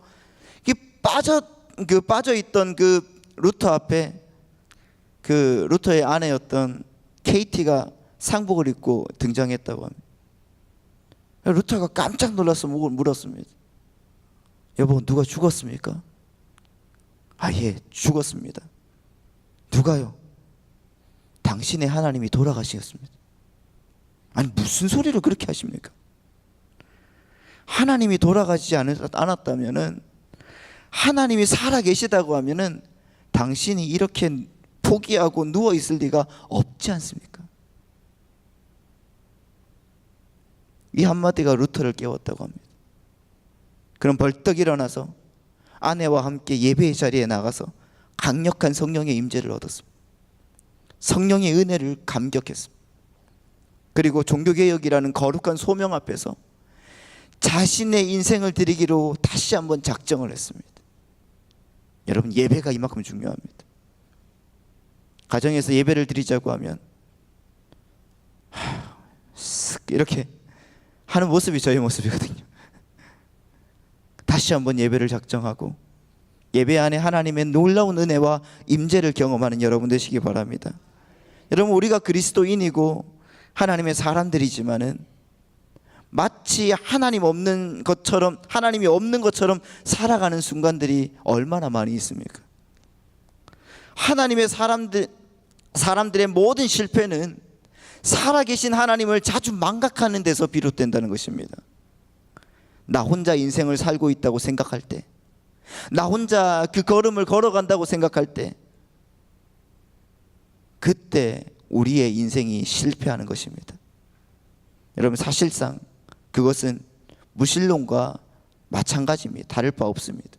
빠져있던 그 루터 앞에 그 루터의 아내였던 케이티가 상복을 입고 등장했다고 합니다. 루터가 깜짝 놀라서 물었습니다. 여보, 누가 죽었습니까? 아, 예, 죽었습니다. 누가요? 당신의 하나님이 돌아가셨습니다. 아니, 무슨 소리를 그렇게 하십니까? 하나님이 돌아가시지 않았다면은, 하나님이 살아계시다고 하면은 당신이 이렇게 포기하고 누워 있을 리가 없지 않습니까? 이 한마디가 루터를 깨웠다고 합니다. 그럼 벌떡 일어나서 아내와 함께 예배의 자리에 나가서 강력한 성령의 임재를 얻었습니다. 성령의 은혜를 감격했습니다. 그리고 종교개혁이라는 거룩한 소명 앞에서 자신의 인생을 드리기로 다시 한번 작정을 했습니다. 여러분, 예배가 이만큼 중요합니다. 가정에서 예배를 드리자고 하면 이렇게 하는 모습이 저의 모습이거든요. 다시 한번 예배를 작정하고 예배 안에 하나님의 놀라운 은혜와 임재를 경험하는 여러분 되시기 바랍니다. 여러분, 우리가 그리스도인이고 하나님의 사람들이지만은 마치 하나님이 없는 것처럼 살아가는 순간들이 얼마나 많이 있습니까? 하나님의 사람들의 모든 실패는 살아계신 하나님을 자주 망각하는 데서 비롯된다는 것입니다. 나 혼자 인생을 살고 있다고 생각할 때, 나 혼자 그 걸음을 걸어간다고 생각할 때, 그때 우리의 인생이 실패하는 것입니다. 여러분, 사실상 그것은 무신론과 마찬가지입니다. 다를 바 없습니다.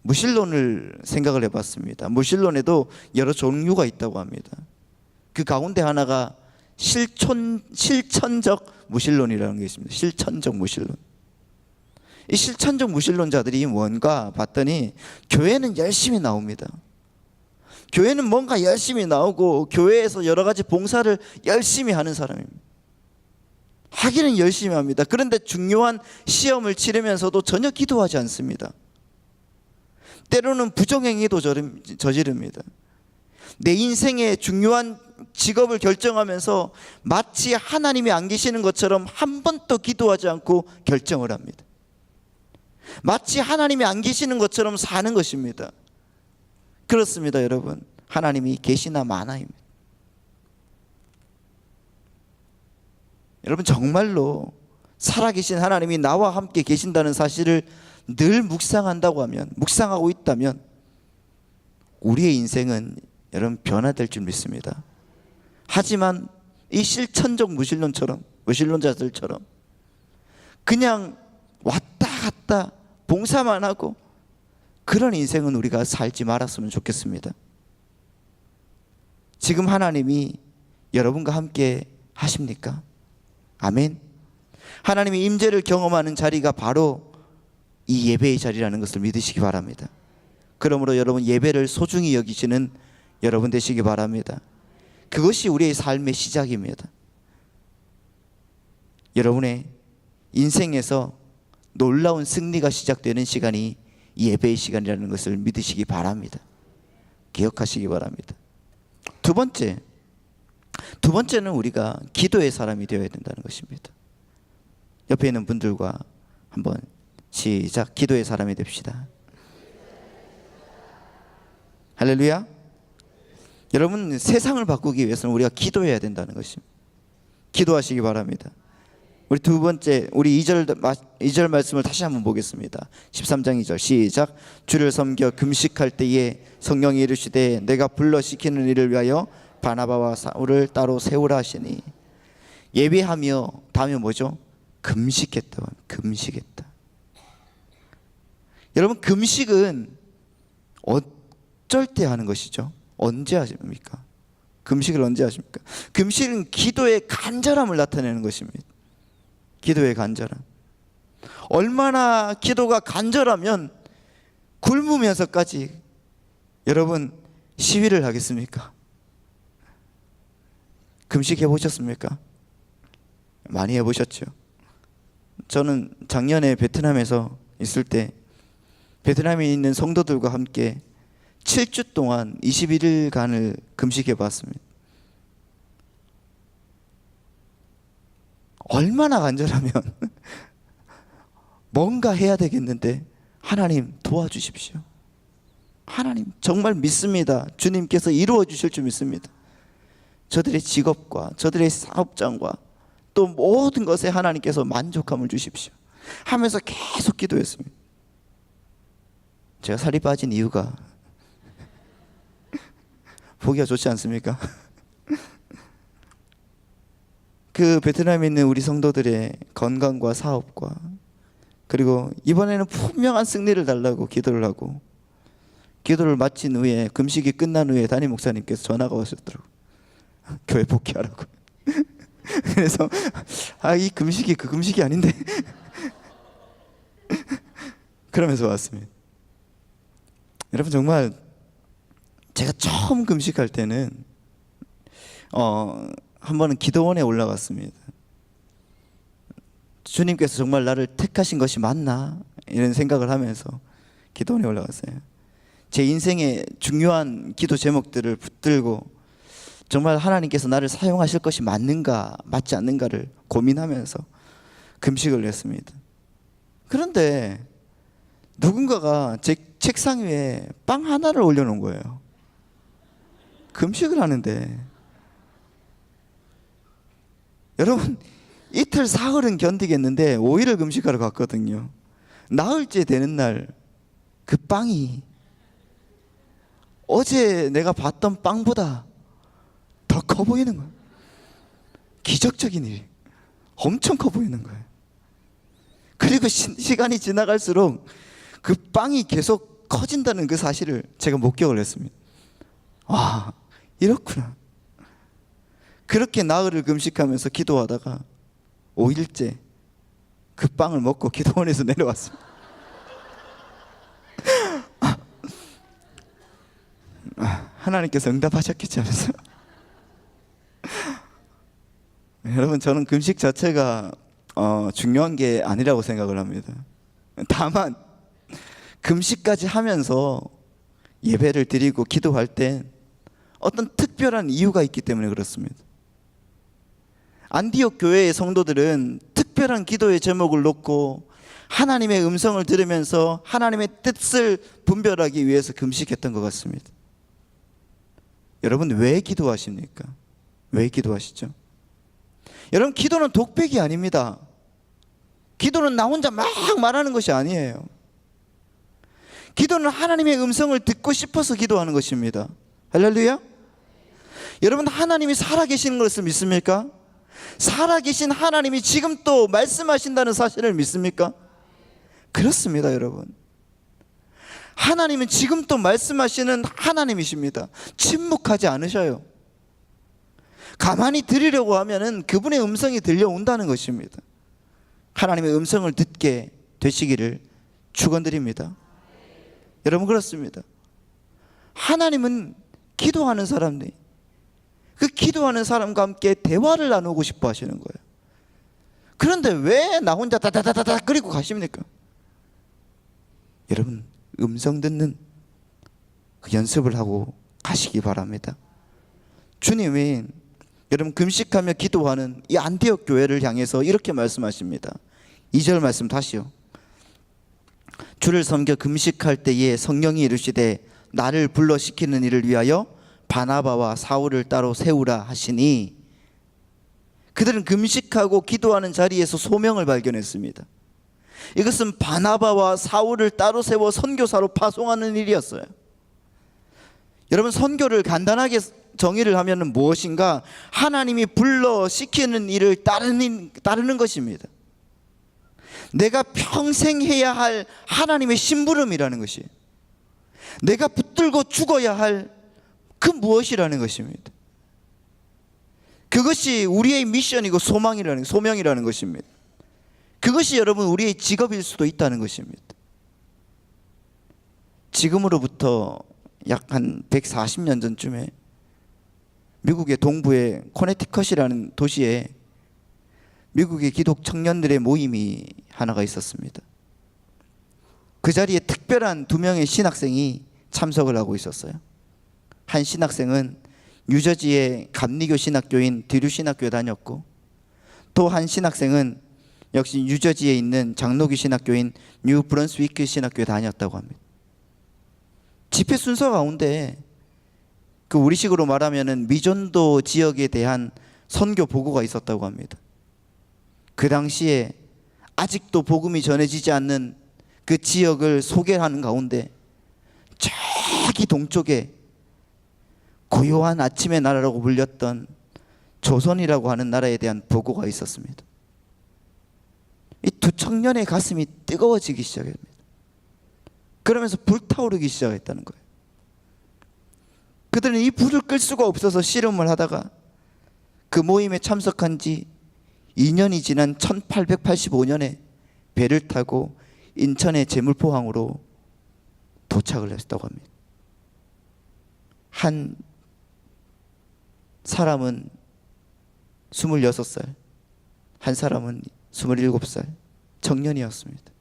무신론을 생각을 해봤습니다. 무신론에도 여러 종류가 있다고 합니다. 그 가운데 하나가 실천적 무신론이라는 게 있습니다. 실천적 무신론. 이 실천적 무신론자들이 뭔가 봤더니 교회는 열심히 나옵니다. 교회는 뭔가 열심히 나오고 교회에서 여러 가지 봉사를 열심히 하는 사람입니다. 하기는 열심히 합니다. 그런데 중요한 시험을 치르면서도 전혀 기도하지 않습니다. 때로는 부정행위도 저지릅니다. 내 인생의 중요한 직업을 결정하면서 마치 하나님이 안 계시는 것처럼 한 번도 기도하지 않고 결정을 합니다. 마치 하나님이 안 계시는 것처럼 사는 것입니다. 그렇습니다, 여러분. 하나님이 계시나 마나입니다. 여러분, 정말로 살아계신 하나님이 나와 함께 계신다는 사실을 늘 묵상하고 있다면 우리의 인생은 여러분 변화될 줄 믿습니다. 하지만 이 실천적 무신론자들처럼 그냥 왔다 갔다 봉사만 하고 그런 인생은 우리가 살지 말았으면 좋겠습니다. 지금 하나님이 여러분과 함께 하십니까? 아멘. 하나님의 임재를 경험하는 자리가 바로 이 예배의 자리라는 것을 믿으시기 바랍니다. 그러므로 여러분, 예배를 소중히 여기시는 여러분 되시기 바랍니다. 그것이 우리의 삶의 시작입니다. 여러분의 인생에서 놀라운 승리가 시작되는 시간이 예배의 시간이라는 것을 믿으시기 바랍니다. 기억하시기 바랍니다. 두 번째는 우리가 기도의 사람이 되어야 된다는 것입니다. 옆에 있는 분들과 한번 시작. 기도의 사람이 됩시다. 할렐루야. 여러분, 세상을 바꾸기 위해서는 우리가 기도해야 된다는 것입니다. 기도하시기 바랍니다. 우리 두 번째, 우리 2절 말씀을 다시 한번 보겠습니다. 13장 2절 시작. 주를 섬겨 금식할 때에 성령이 이르시되 내가 불러 시키는 일을 위하여 바나바와 사울을 따로 세우라 하시니. 예배하며 다음에 뭐죠? 금식했다. 금식했다. 여러분, 금식은 어쩔 때 하는 것이죠? 언제 하십니까? 금식을 언제 하십니까? 금식은 기도의 간절함을 나타내는 것입니다. 기도의 간절함. 얼마나 기도가 간절하면 굶으면서까지 여러분 시위를 하겠습니까? 금식 해보셨습니까? 많이 해보셨죠? 저는 작년에 베트남에서 있을 때 베트남에 있는 성도들과 함께 7주 동안 21일간을 금식해 봤습니다. 얼마나 간절하면 뭔가 해야 되겠는데 하나님 도와주십시오. 하나님 정말 믿습니다. 주님께서 이루어 주실 줄 믿습니다. 저들의 직업과 저들의 사업장과 또 모든 것에 하나님께서 만족함을 주십시오 하면서 계속 기도했습니다. 제가 살이 빠진 이유가 보기가 좋지 않습니까? 그 베트남에 있는 우리 성도들의 건강과 사업과 그리고 이번에는 분명한 승리를 달라고 기도를 하고, 기도를 마친 후에 금식이 끝난 후에 담임 목사님께서 전화가 오셨더라고요. 교회 복귀하라고. 그래서 이 금식이 그 금식이 아닌데 그러면서 왔습니다. 여러분, 정말 제가 처음 금식할 때는 한 번은 기도원에 올라갔습니다. 주님께서 정말 나를 택하신 것이 맞나 이런 생각을 하면서 기도원에 올라갔어요. 제 인생의 중요한 기도 제목들을 붙들고 정말 하나님께서 나를 사용하실 것이 맞는가 맞지 않는가를 고민하면서 금식을 했습니다. 그런데 누군가가 제 책상 위에 빵 하나를 올려놓은 거예요. 금식을 하는데. 여러분, 이틀 사흘은 견디겠는데 5일을 금식하러 갔거든요. 나흘째 되는 날 그 빵이 어제 내가 봤던 빵보다 더 커 보이는 거예요. 기적적인 일, 엄청 커 보이는 거예요. 그리고 시간이 지나갈수록 그 빵이 계속 커진다는 그 사실을 제가 목격을 했습니다. 와, 이렇구나. 그렇게 나흘을 금식하면서 기도하다가 5일째 그 빵을 먹고 기도원에서 내려왔습니다. 하나님께서 응답하셨겠지 하면서. 여러분, 저는 금식 자체가 중요한 게 아니라고 생각을 합니다. 다만 금식까지 하면서 예배를 드리고 기도할 때 어떤 특별한 이유가 있기 때문에 그렇습니다. 안디옥 교회의 성도들은 특별한 기도의 제목을 놓고 하나님의 음성을 들으면서 하나님의 뜻을 분별하기 위해서 금식했던 것 같습니다. 여러분, 왜 기도하십니까? 왜 기도하시죠? 여러분, 기도는 독백이 아닙니다. 기도는 나 혼자 막 말하는 것이 아니에요. 기도는 하나님의 음성을 듣고 싶어서 기도하는 것입니다. 할렐루야. 여러분, 하나님이 살아계시는 것을 믿습니까? 살아계신 하나님이 지금 또 말씀하신다는 사실을 믿습니까? 그렇습니다. 여러분, 하나님은 지금 또 말씀하시는 하나님이십니다. 침묵하지 않으셔요. 가만히 들으려고 하면은 그분의 음성이 들려온다는 것입니다. 하나님의 음성을 듣게 되시기를 축원드립니다. 여러분, 그렇습니다. 하나님은 기도하는 사람들, 그 기도하는 사람과 함께 대화를 나누고 싶어 하시는 거예요. 그런데 왜 나 혼자 다다다다다 그리고 가십니까? 여러분, 음성 듣는 그 연습을 하고 가시기 바랍니다. 주님이 여러분 금식하며 기도하는 이 안디옥 교회를 향해서 이렇게 말씀하십니다. 2절 말씀 다시요. 주를 섬겨 금식할 때에 성령이 이르시되 나를 불러시키는 일을 위하여 바나바와 사울을 따로 세우라 하시니, 그들은 금식하고 기도하는 자리에서 소명을 발견했습니다. 이것은 바나바와 사울을 따로 세워 선교사로 파송하는 일이었어요. 여러분, 선교를 간단하게 정의를 하면 무엇인가? 하나님이 불러시키는 일을 따르는 것입니다. 내가 평생 해야 할 하나님의 심부름이라는 것이, 내가 붙들고 죽어야 할 그 무엇이라는 것입니다. 그것이 우리의 미션이고 소명이라는 것입니다. 그것이 여러분 우리의 직업일 수도 있다는 것입니다. 지금으로부터 약 한 140년 전쯤에 미국의 동부의 코네티컷이라는 도시에 미국의 기독 청년들의 모임이 하나가 있었습니다. 그 자리에 특별한 2명의 신학생이 참석을 하고 있었어요. 한 신학생은 뉴저지의 감리교 신학교인 드류 신학교에 다녔고, 또 한 신학생은 역시 뉴저지에 있는 장로교 신학교인 뉴 브런스위크 신학교에 다녔다고 합니다. 집회 순서 가운데 그 우리식으로 말하면은 미전도 지역에 대한 선교 보고가 있었다고 합니다. 그 당시에 아직도 복음이 전해지지 않는 그 지역을 소개하는 가운데 저기 동쪽에 고요한 아침의 나라라고 불렸던 조선이라고 하는 나라에 대한 보고가 있었습니다. 이 2 청년의 가슴이 뜨거워지기 시작합니다. 그러면서 불타오르기 시작했다는 거예요. 그들은 이 불을 끌 수가 없어서 씨름을 하다가 그 모임에 참석한 지 2년이 지난 1885년에 배를 타고 인천의 제물포항으로 도착을 했다고 합니다. 한 사람은 26살, 한 사람은 27살 청년이었습니다.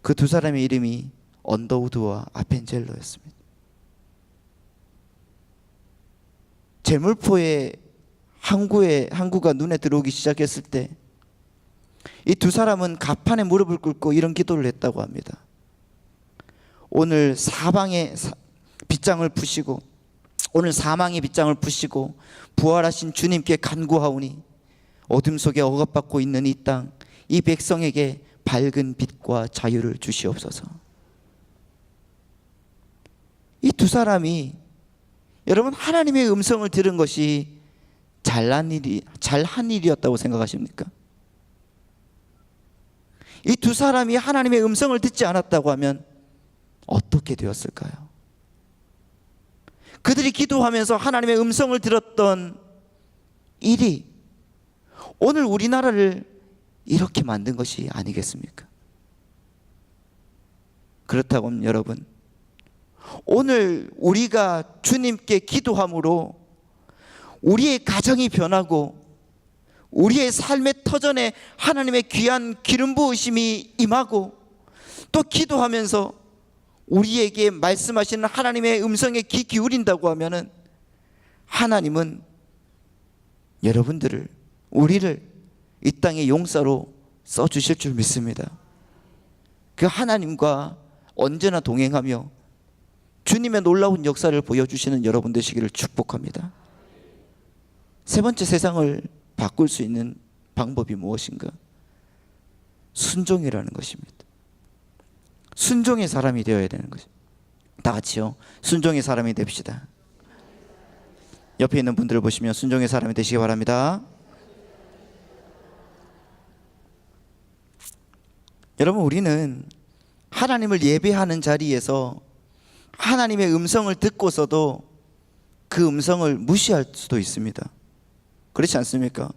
그 2 사람의 이름이 언더우드와 아펜젤러였습니다. 제물포의 항구가 눈에 들어오기 시작했을 때 이 2 사람은 가판에 무릎을 꿇고 이런 기도를 했다고 합니다. 오늘 사방의 빗장을 푸시고, 오늘 사망의 빗장을 푸시고 부활하신 주님께 간구하오니 어둠 속에 억압받고 있는 이 땅, 이 백성에게 밝은 빛과 자유를 주시옵소서. 이 2 사람이 여러분 하나님의 음성을 들은 것이 잘한 일이었다고 생각하십니까? 이 2 사람이 하나님의 음성을 듣지 않았다고 하면 어떻게 되었을까요? 그들이 기도하면서 하나님의 음성을 들었던 일이 오늘 우리나라를 이렇게 만든 것이 아니겠습니까? 그렇다고 하면 여러분, 오늘 우리가 주님께 기도함으로 우리의 가정이 변하고 우리의 삶의 터전에 하나님의 귀한 기름 부으심이 임하고, 또 기도하면서 우리에게 말씀하시는 하나님의 음성에 귀 기울인다고 하면은 하나님은 여러분들을, 우리를 이 땅의 용사로 써주실 줄 믿습니다. 그 하나님과 언제나 동행하며 주님의 놀라운 역사를 보여주시는 여러분 되시기를 축복합니다. 3번째, 세상을 바꿀 수 있는 방법이 무엇인가? 순종이라는 것입니다. 순종의 사람이 되어야 되는 것입니다. 다 같이요, 순종의 사람이 됩시다. 옆에 있는 분들을 보시면 순종의 사람이 되시기 바랍니다. 여러분, 우리는 하나님을 예배하는 자리에서 하나님의 음성을 듣고서도 그 음성을 무시할 수도 있습니다. 그렇지 않습니까?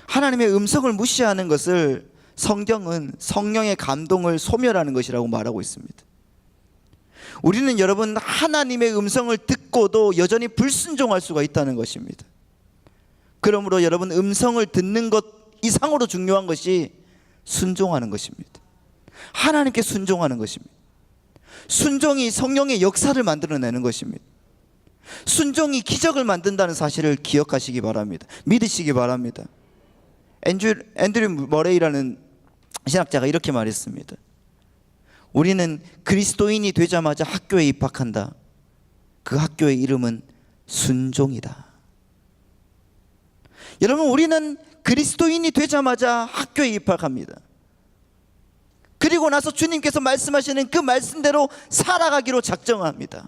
하나님의 음성을 무시하는 것을 성경은 성령의 감동을 소멸하는 것이라고 말하고 있습니다. 우리는 여러분 하나님의 음성을 듣고도 여전히 불순종할 수가 있다는 것입니다. 그러므로 여러분, 음성을 듣는 것 이상으로 중요한 것이 순종하는 것입니다. 하나님께 순종하는 것입니다. 순종이 성령의 역사를 만들어내는 것입니다. 순종이 기적을 만든다는 사실을 기억하시기 바랍니다. 믿으시기 바랍니다. 앤드류 머레이라는 신학자가 이렇게 말했습니다. 우리는 그리스도인이 되자마자 학교에 입학한다. 그 학교의 이름은 순종이다. 여러분, 우리는 그리스도인이 되자마자 학교에 입학합니다. 그리고 나서 주님께서 말씀하시는 그 말씀대로 살아가기로 작정합니다.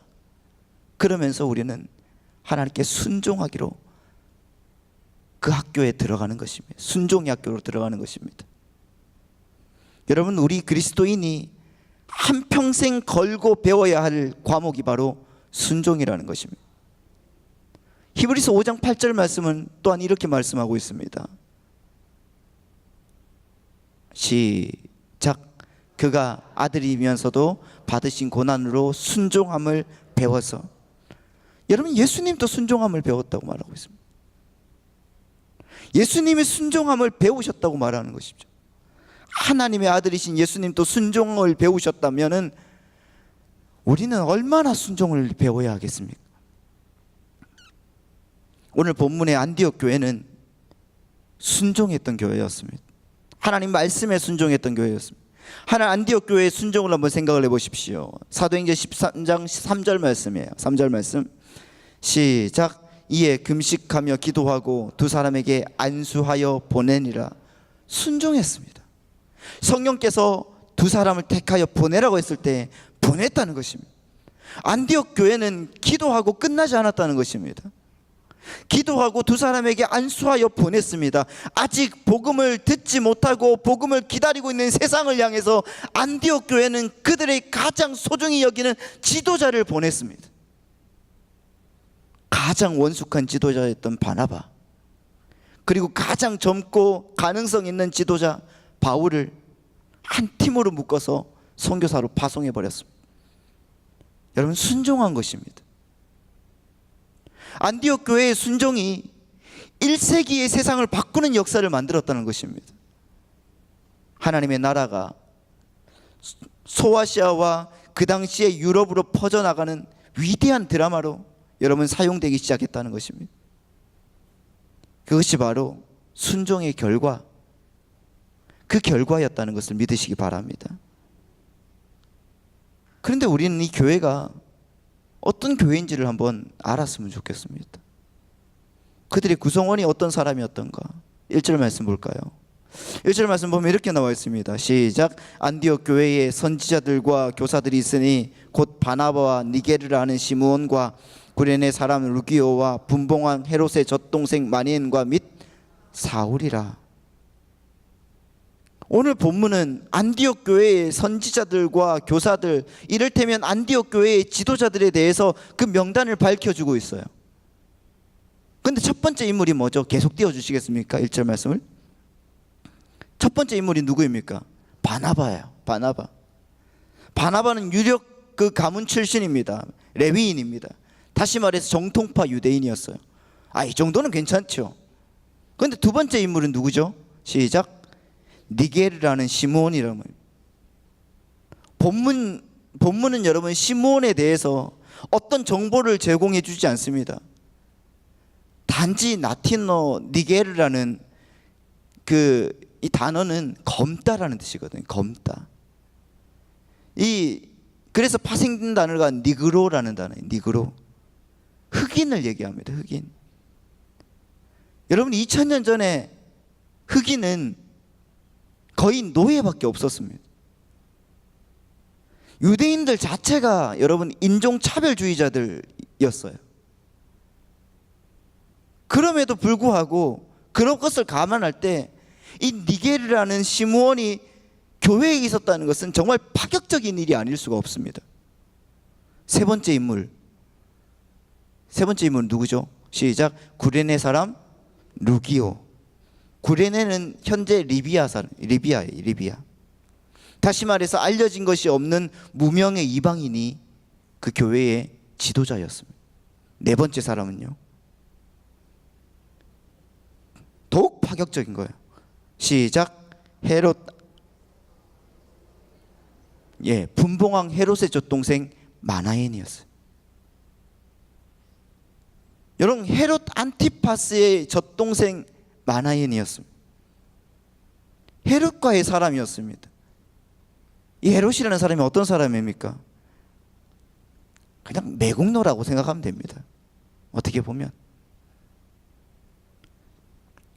그러면서 우리는 하나님께 순종하기로 그 학교에 들어가는 것입니다. 순종의 학교로 들어가는 것입니다. 여러분, 우리 그리스도인이 한평생 걸고 배워야 할 과목이 바로 순종이라는 것입니다. 히브리서 5장 8절 말씀은 또한 이렇게 말씀하고 있습니다. 시작. 그가 아들이면서도 받으신 고난으로 순종함을 배워서. 여러분, 예수님도 순종함을 배웠다고 말하고 있습니다. 예수님이 순종함을 배우셨다고 말하는 것이죠. 하나님의 아들이신 예수님도 순종을 배우셨다면 우리는 얼마나 순종을 배워야 하겠습니까? 오늘 본문의 안디옥 교회는 순종했던 교회였습니다. 하나님 말씀에 순종했던 교회였습니다. 하나님 안디옥 교회의 순종을 한번 생각을 해보십시오. 사도행전 13장 3절 말씀이에요. 3절 말씀 시작. 이에 금식하며 기도하고 두 사람에게 안수하여 보내니라. 순종했습니다. 성령께서 두 사람을 택하여 보내라고 했을 때 보냈다는 것입니다. 안디옥 교회는 기도하고 끝나지 않았다는 것입니다. 기도하고 두 사람에게 안수하여 보냈습니다. 아직 복음을 듣지 못하고 복음을 기다리고 있는 세상을 향해서 안디옥 교회는 그들의 가장 소중히 여기는 지도자를 보냈습니다. 가장 원숙한 지도자였던 바나바, 그리고 가장 젊고 가능성 있는 지도자 바울을 한 팀으로 묶어서 선교사로 파송해 버렸습니다. 여러분, 순종한 것입니다. 안디옥 교회의 순종이 1세기의 세상을 바꾸는 역사를 만들었다는 것입니다. 하나님의 나라가 소아시아와 그 당시의 유럽으로 퍼져나가는 위대한 드라마로 여러분 사용되기 시작했다는 것입니다. 그것이 바로 순종의 결과, 그 결과였다는 것을 믿으시기 바랍니다. 그런데 우리는 이 교회가 어떤 교회인지를 한번 알았으면 좋겠습니다. 그들의 구성원이 어떤 사람이었던가. 1절 말씀 볼까요? 1절 말씀 보면 이렇게 나와 있습니다. 시작. 안디옥 교회에 선지자들과 교사들이 있으니 곧 바나바와 니게르라 하는 시므온과 구레네 사람 루기오와 분봉왕 헤롯의 젖동생 마니엔과 및 사울이라. 오늘 본문은 안디옥 교회의 선지자들과 교사들, 이를테면 안디옥 교회의 지도자들에 대해서 그 명단을 밝혀주고 있어요. 그런데 첫 번째 인물이 뭐죠? 계속 띄워주시겠습니까? 1절 말씀을. 첫 번째 인물이 누구입니까? 바나바예요. 바나바. 바나바는 유력 그 가문 출신입니다. 레위인입니다. 다시 말해서 정통파 유대인이었어요. 이 정도는 괜찮죠. 그런데 두 번째 인물은 누구죠? 시작. 니게르라는 시므온이라는 거예요. 본문은 여러분 시므온에 대해서 어떤 정보를 제공해 주지 않습니다. 단지 라틴어 니게르라는 이 단어는 검다라는 뜻이거든요. 검다. 그래서 파생된 단어가 니그로라는 단어예요. 니그로. 흑인을 얘기합니다. 흑인. 여러분, 2000년 전에 흑인은 거의 노예밖에 없었습니다. 유대인들 자체가 여러분 인종차별주의자들이었어요. 그럼에도 불구하고 그런 것을 감안할 때 이 니게르라는 시므온이 교회에 있었다는 것은 정말 파격적인 일이 아닐 수가 없습니다. 세 번째 인물은 누구죠? 시작. 구레네 사람 루기오. 구레네는 현재 리비아예요. 리비아. 다시 말해서 알려진 것이 없는 무명의 이방인이 그 교회의 지도자였습니다. 네 번째 사람은요, 파격적인 거예요. 시작. 헤롯, 분봉왕 헤롯의 젖동생 마나엔이었어요. 여러분, 헤롯 안티파스의 젖동생 마나엔이었습니다. 헤롯과의 사람이었습니다. 이 헤롯이라는 사람이 어떤 사람입니까? 그냥 매국노라고 생각하면 됩니다. 어떻게 보면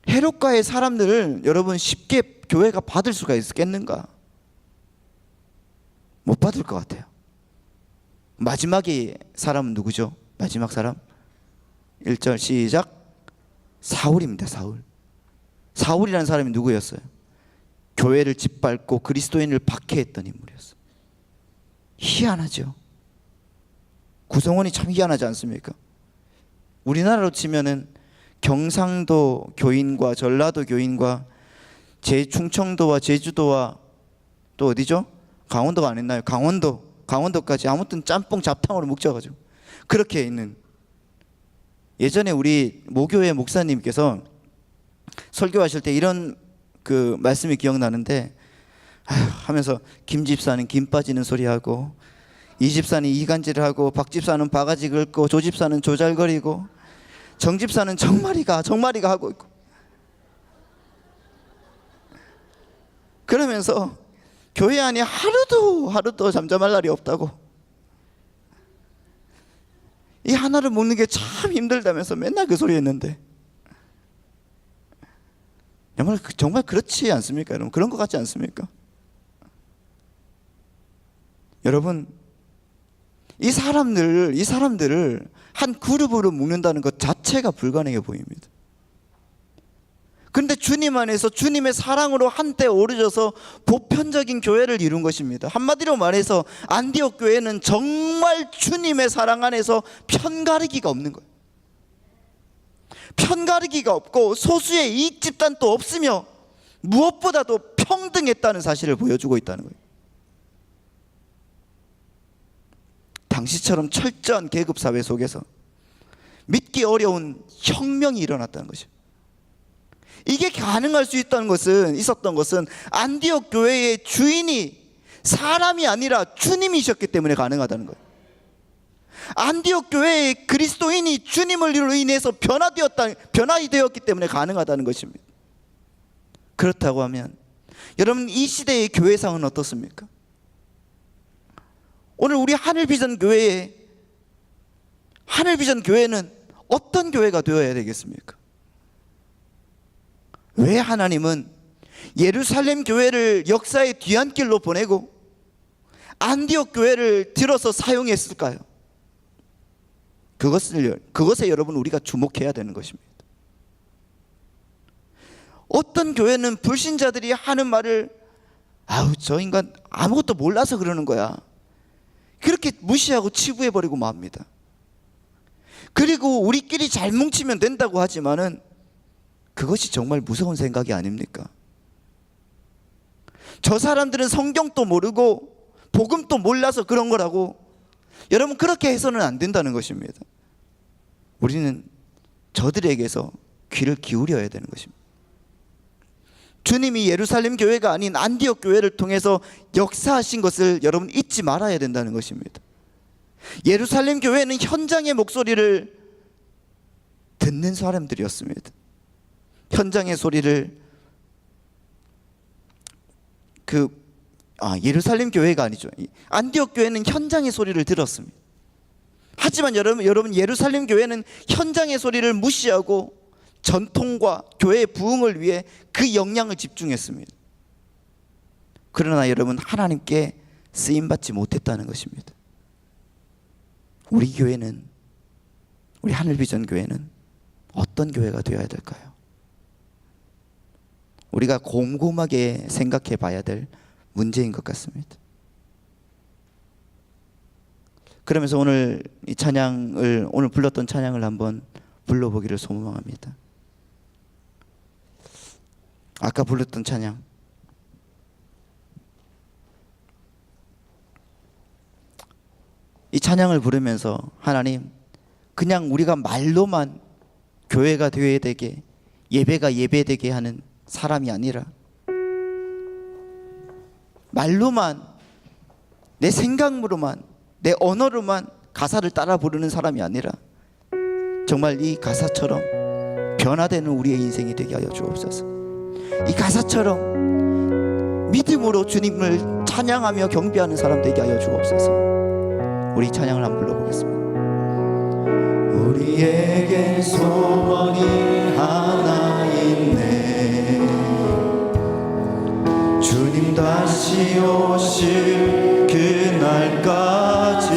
헤롯과의 사람들을 여러분 쉽게 교회가 받을 수가 있겠는가? 못 받을 것 같아요. 마지막의 사람은 누구죠? 마지막 사람 1절 시작. 사울입니다. 사울이라는 사람이 누구였어요? 교회를 짓밟고 그리스도인을 박해했던 인물이었어요. 희한하죠. 구성원이 참 희한하지 않습니까? 우리나라로 치면은 경상도 교인과 전라도 교인과 충청도와 제주도와 또 어디죠? 강원도가 안 했나요? 강원도까지 아무튼 짬뽕 잡탕으로 묵혀가지고 그렇게 있는, 예전에 우리 모교회 목사님께서 설교하실 때 이런 그 말씀이 기억나는데, 하면서 김 집사는 김 빠지는 소리하고, 이 집사는 이간질을 하고, 박 집사는 바가지 긁고, 조 집사는 조잘거리고, 정 집사는 정마리가 하고 있고, 그러면서 교회 안에 하루도 잠잠할 날이 없다고, 이 하나를 먹는 게 참 힘들다면서 맨날 그 소리 했는데, 정말 그렇지 않습니까? 여러분, 그런 것 같지 않습니까? 여러분, 이 사람들을 한 그룹으로 묶는다는 것 자체가 불가능해 보입니다. 그런데 주님 안에서 주님의 사랑으로 한때 어우러져서 보편적인 교회를 이룬 것입니다. 한마디로 말해서 안디옥 교회는 정말 주님의 사랑 안에서 편가르기가 없는 거예요. 편가르기가 없고 소수의 이익 집단도 없으며 무엇보다도 평등했다는 사실을 보여주고 있다는 거예요. 당시처럼 철저한 계급사회 속에서 믿기 어려운 혁명이 일어났다는 것이죠. 이게 가능할 수 있었던 것은 안디옥 교회의 주인이 사람이 아니라 주님이셨기 때문에 가능하다는 거예요. 안디옥 교회의 그리스도인이 주님으로 인해서 변화되었기 때문에 가능하다는 것입니다. 그렇다고 하면 여러분, 이 시대의 교회상은 어떻습니까? 오늘 우리 하늘비전 교회는 어떤 교회가 되어야 되겠습니까? 왜 하나님은 예루살렘 교회를 역사의 뒤안길로 보내고 안디옥 교회를 들어서 사용했을까요? 그것에 여러분 우리가 주목해야 되는 것입니다. 어떤 교회는 불신자들이 하는 말을 저 인간 아무것도 몰라서 그러는 거야, 그렇게 무시하고 치부해버리고 맙니다. 그리고 우리끼리 잘 뭉치면 된다고 하지만은 그것이 정말 무서운 생각이 아닙니까? 저 사람들은 성경도 모르고 복음도 몰라서 그런 거라고, 여러분, 그렇게 해서는 안 된다는 것입니다. 우리는 저들에게서 귀를 기울여야 되는 것입니다. 주님이 예루살렘 교회가 아닌 안디옥 교회를 통해서 역사하신 것을 여러분 잊지 말아야 된다는 것입니다. 예루살렘 교회는 현장의 목소리를 듣는 사람들이었습니다. 현장의 소리를 예루살렘 교회가 아니죠. 안디옥 교회는 현장의 소리를 들었습니다. 하지만 여러분 예루살렘 교회는 현장의 소리를 무시하고 전통과 교회의 부흥을 위해 그 역량을 집중했습니다. 그러나 여러분, 하나님께 쓰임받지 못했다는 것입니다. 우리 교회는, 우리 하늘비전 교회는 어떤 교회가 되어야 될까요? 우리가 곰곰하게 생각해 봐야 될 문제인 것 같습니다. 그러면서 오늘 불렀던 찬양을 한번 불러보기를 소망합니다. 아까 불렀던 찬양, 이 찬양을 부르면서 하나님, 그냥 우리가 말로만 교회가 되어야 되게 예배가 예배되게 하는 사람이 아니라 말로만, 내 생각으로만, 내 언어로만 가사를 따라 부르는 사람이 아니라 정말 이 가사처럼 변화되는 우리의 인생이 되게 하여 주옵소서. 이 가사처럼 믿음으로 주님을 찬양하며 경배하는 사람 되게 하여 주옵소서. 우리 찬양을 한번 불러보겠습니다. 우리에겐 소원이 하나 있네. 주님 다시 오실 그날까지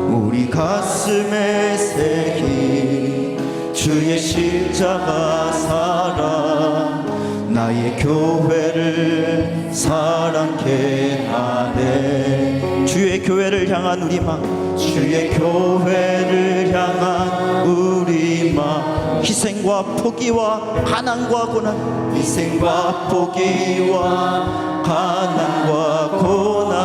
우리 가슴에 새긴 주의 십자가 사랑 나의 교회를 사랑케 하네. 주의 교회를 향한 우리 마음, 주의 교회를 향한 우리 마음, 희생과 포기와 가난과 고난, 희생과 포기와 가난과 고난,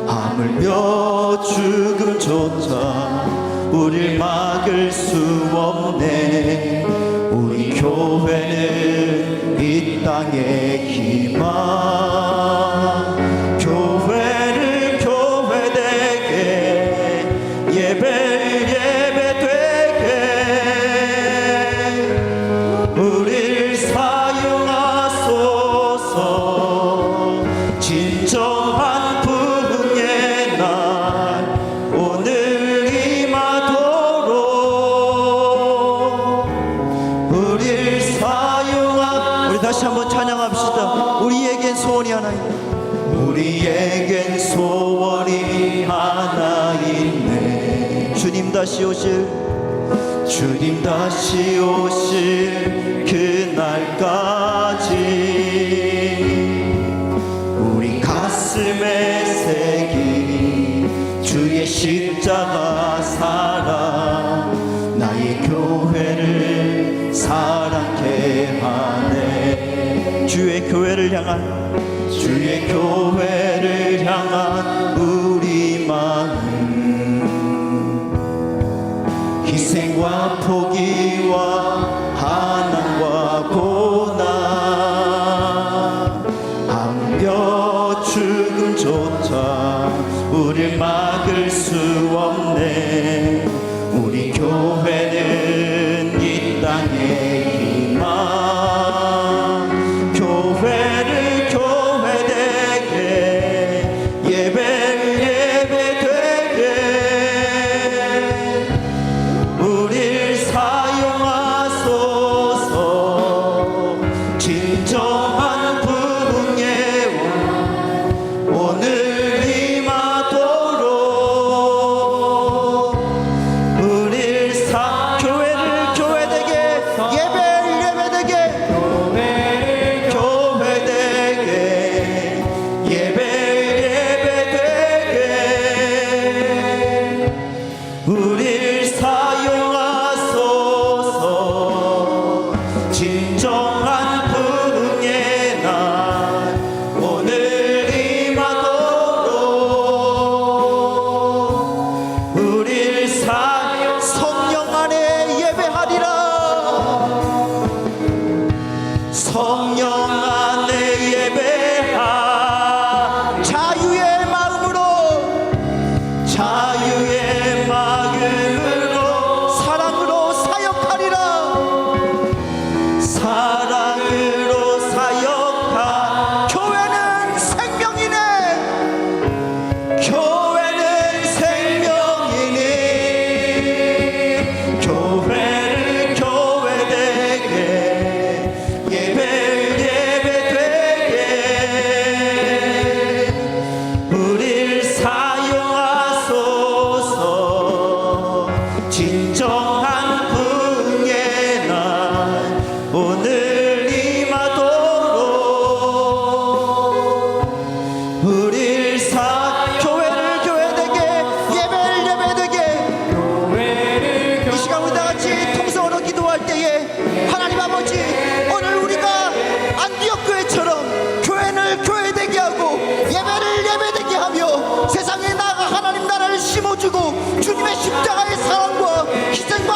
하물며 죽음조차 우릴 막을 수 없네. 우리 교회는 이 땅의 희망, 교회를 교회되게, 예배를 예배되게 우릴 사용하소서. 진정한 부흥의 날 오늘 임하도록 우릴 사용하. 우리 다시 한번 찬양합시다. 우리에겐 소원이 하나 있네. 우리에겐 소원이 하나 있네. 주님 다시 오실, 주님 다시 오실 그날까지 우리 가슴에 새긴 주의 십자가 사랑 나의 교회를 사랑케 하네. 주의 교회를 향한, 주의 교회를 향한 우리 마음, 희생과 포기와 가난과 고난, 하물며 죽음조차 우릴 막을 수 없네. 우리 교회는 이 땅의 희망, 교회를 교회되게, 예배를 예배되게 우릴 사용하소서. 진정한 부흥의 오늘 임하도록 우릴 교회를 교회되게, 예배를 예배되게, 교회를 교회되게, 예배를 예배되게 우릴 사용하소서. 진정한 부흥의 날 오늘 임하도록 우릴 성령 안에 예배하리라. 성령 안에 예배하. 자유의 마음으로, 자유의 마음으로 사랑으로 사역하리라. 사랑으로 사역하. 교회는 생명이네. 교회는 생명이니 교회를 교회되게, 예배를 예배되게 우릴 사용하소서. 진정한 부흥의 날 오늘 임하도록 우릴 교회를 교회되게, 예배를 예배되게. 이 시간 우리 다같이 통성으로 기도할 때에 하나님 아버지, 오늘 우리가 안디옥 교회처럼 교회를 교회되게 하고 예배를 예배되게 하며 세상에 나아가 하나님 나라를 심어주고 주님의 십자가의 사랑과 희생과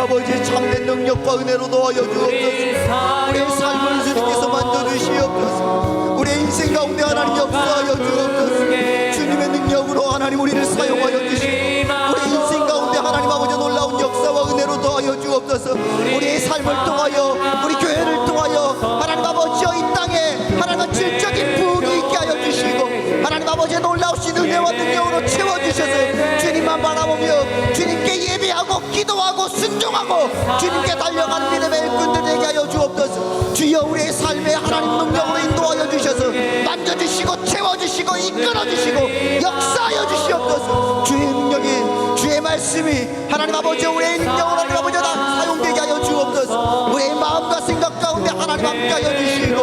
아버지 참된 능력과 은혜로 도와여 주옵소서. 우리의 삶을 주님께서 만져주시옵소서. 우리의 인생 가운데 하나님 역사하여 주옵소서. 주님의 능력으로 하나님 우리를 사용하여 주시고 우리 인생 가운데 하나님 아버지 놀라운 역사와 은혜로 도와여 주옵소서. 우리의 삶을 통하여 우리 교회를 통하여 하나님 아버지여 이 땅에 하나님의 질적인 부흥이 있게 하여 주시고 하나님 아버지의 놀라우신 은혜와 능력으로 채워주셔서 주님만 바라보며 주님께 예배하고 기도하고 순종하고 주님께 달려가는 믿음의 일꾼들 되게 하여 주옵소서. 주여 우리의 삶에 하나님 능력으로 인도하여 주셔서 만져주시고 채워주시고 이끌어주시고 역사하여 주시옵소서. 주의 능력이 주의 말씀이 하나님 아버지 우리의 능력으로 하나님 아버지 사용되게 하여 주옵소서. 우리의 마음과 생각 가운데 하나님 함께 하여 주시고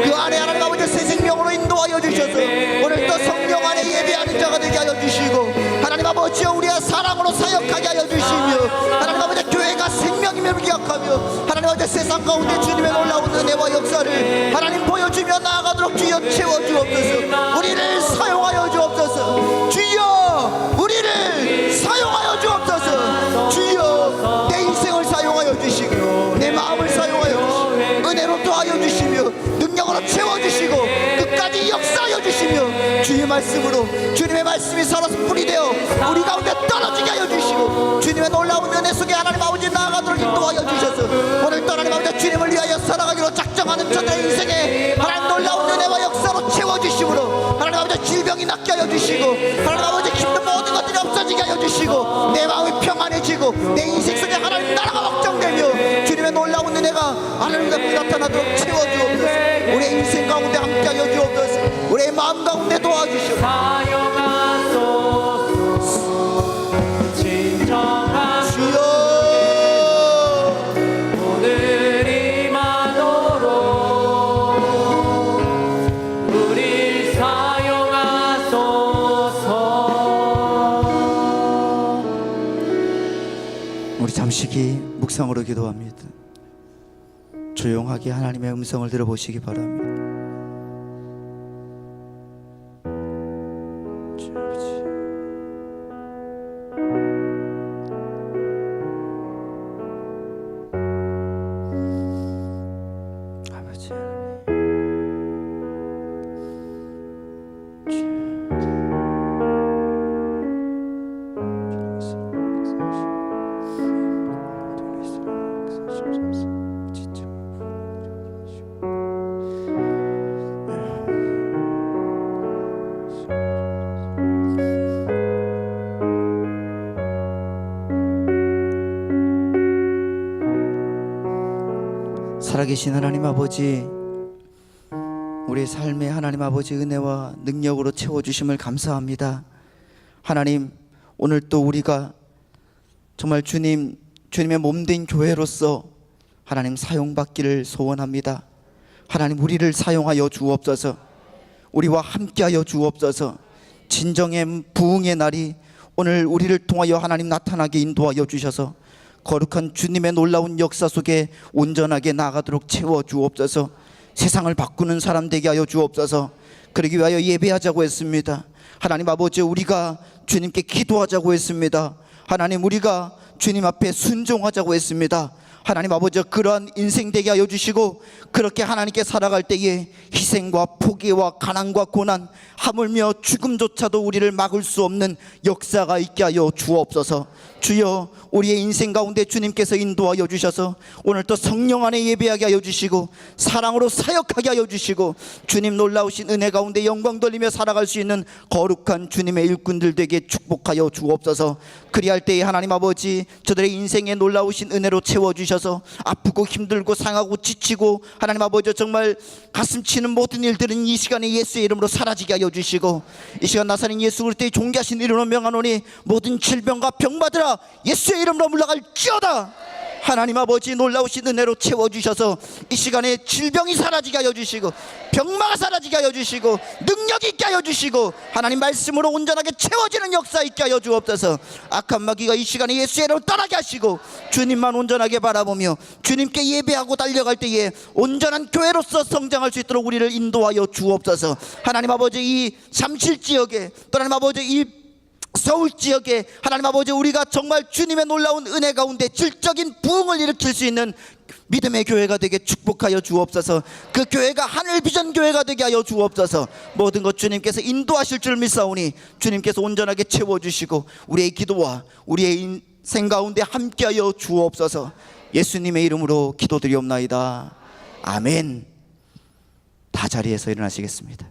그 안에 하나님 아버지 새 생명으로 인도하여 주셔서 오늘도 성령 안에 예배하는 자가 되게 하여 주시고 하나님 아버지 우리의 사랑으로 사역하게 하여 주시며 하나님 아버지 교회가 생명임을 기억하며 하나님 아버지 세상 가운데 주님의 놀라운 은혜와 역사를 하나님 보여주며 나아가도록 주여 채워주옵소서. 우리를 사용하여 주옵소서. 주여 우리를 사용하여 주옵소서. 주여 내 인생을 사용하여 주시고 내 마음을 사용하여 주시고 은혜로 도와여 주시며 능력으로 채워주시고 끝까지 역사하여 주시며 주의 말씀으로 주님의 말씀이 살아서 뿌리 되어 우리 가운데 떨어지게 하여 주시고 주님의 놀라운 은혜 속에 하나님 아버지 나아가도록 인도하여 주셔서 오늘 하나님 아버지 주님을 위하여 살아가기로 작정하는 저들의 인생에 하나님 놀라운 은혜와 역사로 채워주심으로 하나님 아버지 질병이 낫게 하여 주시고 하나님 아버지 힘든 모든 것들이 없어지게 하여 주시고 내 마음이 평안해지고 내 인생 속에 하나님 나라가 확정되며 주님의 놀라운 은혜가 하나님 앞에 나타나도록 채워주옵소서. 우리의 인생 가운데 함께 하여 주옵소서. 우리의 마음 가운데 도와주시옵소서. 사용하소서. 진정한 주여 오늘 임하도록 우릴 사용하소서. 우리 잠시 묵상으로 기도합니다. 조용하게 하나님의 음성을 들어보시기 바랍니다. 아버지 살아계신 하나님 아버지 우리의 삶에 하나님 아버지 은혜와 능력으로 채워주심을 감사합니다. 하나님 오늘 또 우리가 정말 주님의 몸된 교회로서 하나님 사용받기를 소원합니다. 하나님 우리를 사용하여 주옵소서. 우리와 함께하여 주옵소서. 진정의 부흥의 날이 오늘 우리를 통하여 하나님 나타나게 인도하여 주셔서 거룩한 주님의 놀라운 역사 속에 온전하게 나아가도록 채워주옵소서. 세상을 바꾸는 사람 되게 하여 주옵소서. 그러기 위하여 예배하자고 했습니다. 하나님 아버지 우리가 주님께 기도하자고 했습니다. 하나님 우리가 주님 앞에 순종하자고 했습니다. 하나님 아버지 그러한 인생 되게 하여 주시고 그렇게 하나님께 살아갈 때에 희생과 포기와 가난과 고난 하물며 죽음조차도 우리를 막을 수 없는 역사가 있게 하여 주옵소서. 주여 우리의 인생 가운데 주님께서 인도하여 주셔서 오늘 또 성령 안에 예배하게 하여 주시고 사랑으로 사역하게 하여 주시고 주님 놀라우신 은혜 가운데 영광 돌리며 살아갈 수 있는 거룩한 주님의 일꾼들 되게 축복하여 주옵소서. 그리할 때에 하나님 아버지 저들의 인생에 놀라우신 은혜로 채워주셔서 아프고 힘들고 상하고 지치고 하나님 아버지 정말 가슴 치는 모든 일들은 이 시간에 예수의 이름으로 사라지게 하여 주시고 이 시간 나사렛 예수 그리스도의 존귀하신 이름으로 명하노니 모든 질병과 병마들아 예수의 이름으로 물러갈지어다. 하나님 아버지 놀라우신 은혜로 채워주셔서 이 시간에 질병이 사라지게 하여 주시고 병마가 사라지게 하여 주시고 능력이 있게 하여 주시고 하나님 말씀으로 온전하게 채워지는 역사 있게 하여 주옵소서. 악한 마귀가 이 시간에 예수의 이름으로 떠나게 하시고 주님만 온전하게 바라보며 주님께 예배하고 달려갈 때에 온전한 교회로서 성장할 수 있도록 우리를 인도하여 주옵소서. 하나님 아버지 이 잠실 지역에 또 하나님 아버지 이 서울 지역에 하나님 아버지 우리가 정말 주님의 놀라운 은혜 가운데 질적인 부흥을 일으킬 수 있는 믿음의 교회가 되게 축복하여 주옵소서. 그 교회가 하늘 비전 교회가 되게 하여 주옵소서. 모든 것 주님께서 인도하실 줄 믿사오니 주님께서 온전하게 채워주시고 우리의 기도와 우리의 인생 가운데 함께하여 주옵소서. 예수님의 이름으로 기도드리옵나이다. 아멘. 다 자리에서 일어나시겠습니다.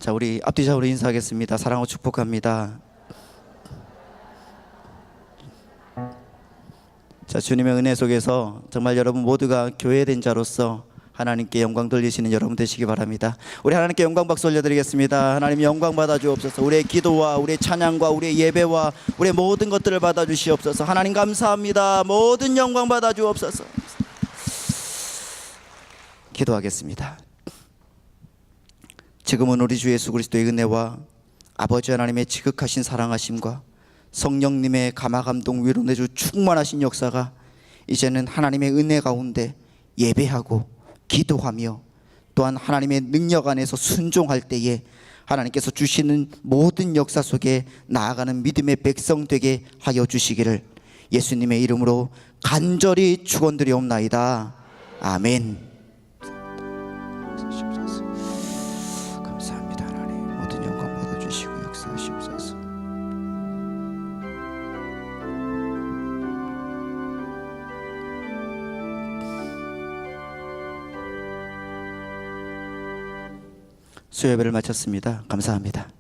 자, 우리 앞뒤좌우로 인사하겠습니다. 사랑하고 축복합니다. 자, 주님의 은혜 속에서 정말 여러분 모두가 교회된 자로서 하나님께 영광 돌리시는 여러분 되시기 바랍니다. 우리 하나님께 영광 박수 올려드리겠습니다. 하나님 영광 받아 주옵소서. 우리의 기도와 우리의 찬양과 우리의 예배와 우리의 모든 것들을 받아 주시옵소서. 하나님 감사합니다. 모든 영광 받아 주옵소서. 기도하겠습니다. 지금은 우리 주 예수 그리스도의 은혜와 아버지 하나님의 지극하신 사랑하심과 성령님의 감화감동 위로 내주 충만하신 역사가 이제는 하나님의 은혜 가운데 예배하고 기도하며 또한 하나님의 능력 안에서 순종할 때에 하나님께서 주시는 모든 역사 속에 나아가는 믿음의 백성 되게 하여 주시기를 예수님의 이름으로 간절히 축원드리옵나이다. 아멘. 감사합니다. 하나님 모든 영광 받아주시고 역사하시옵소서. 수요예배를 마쳤습니다. 감사합니다.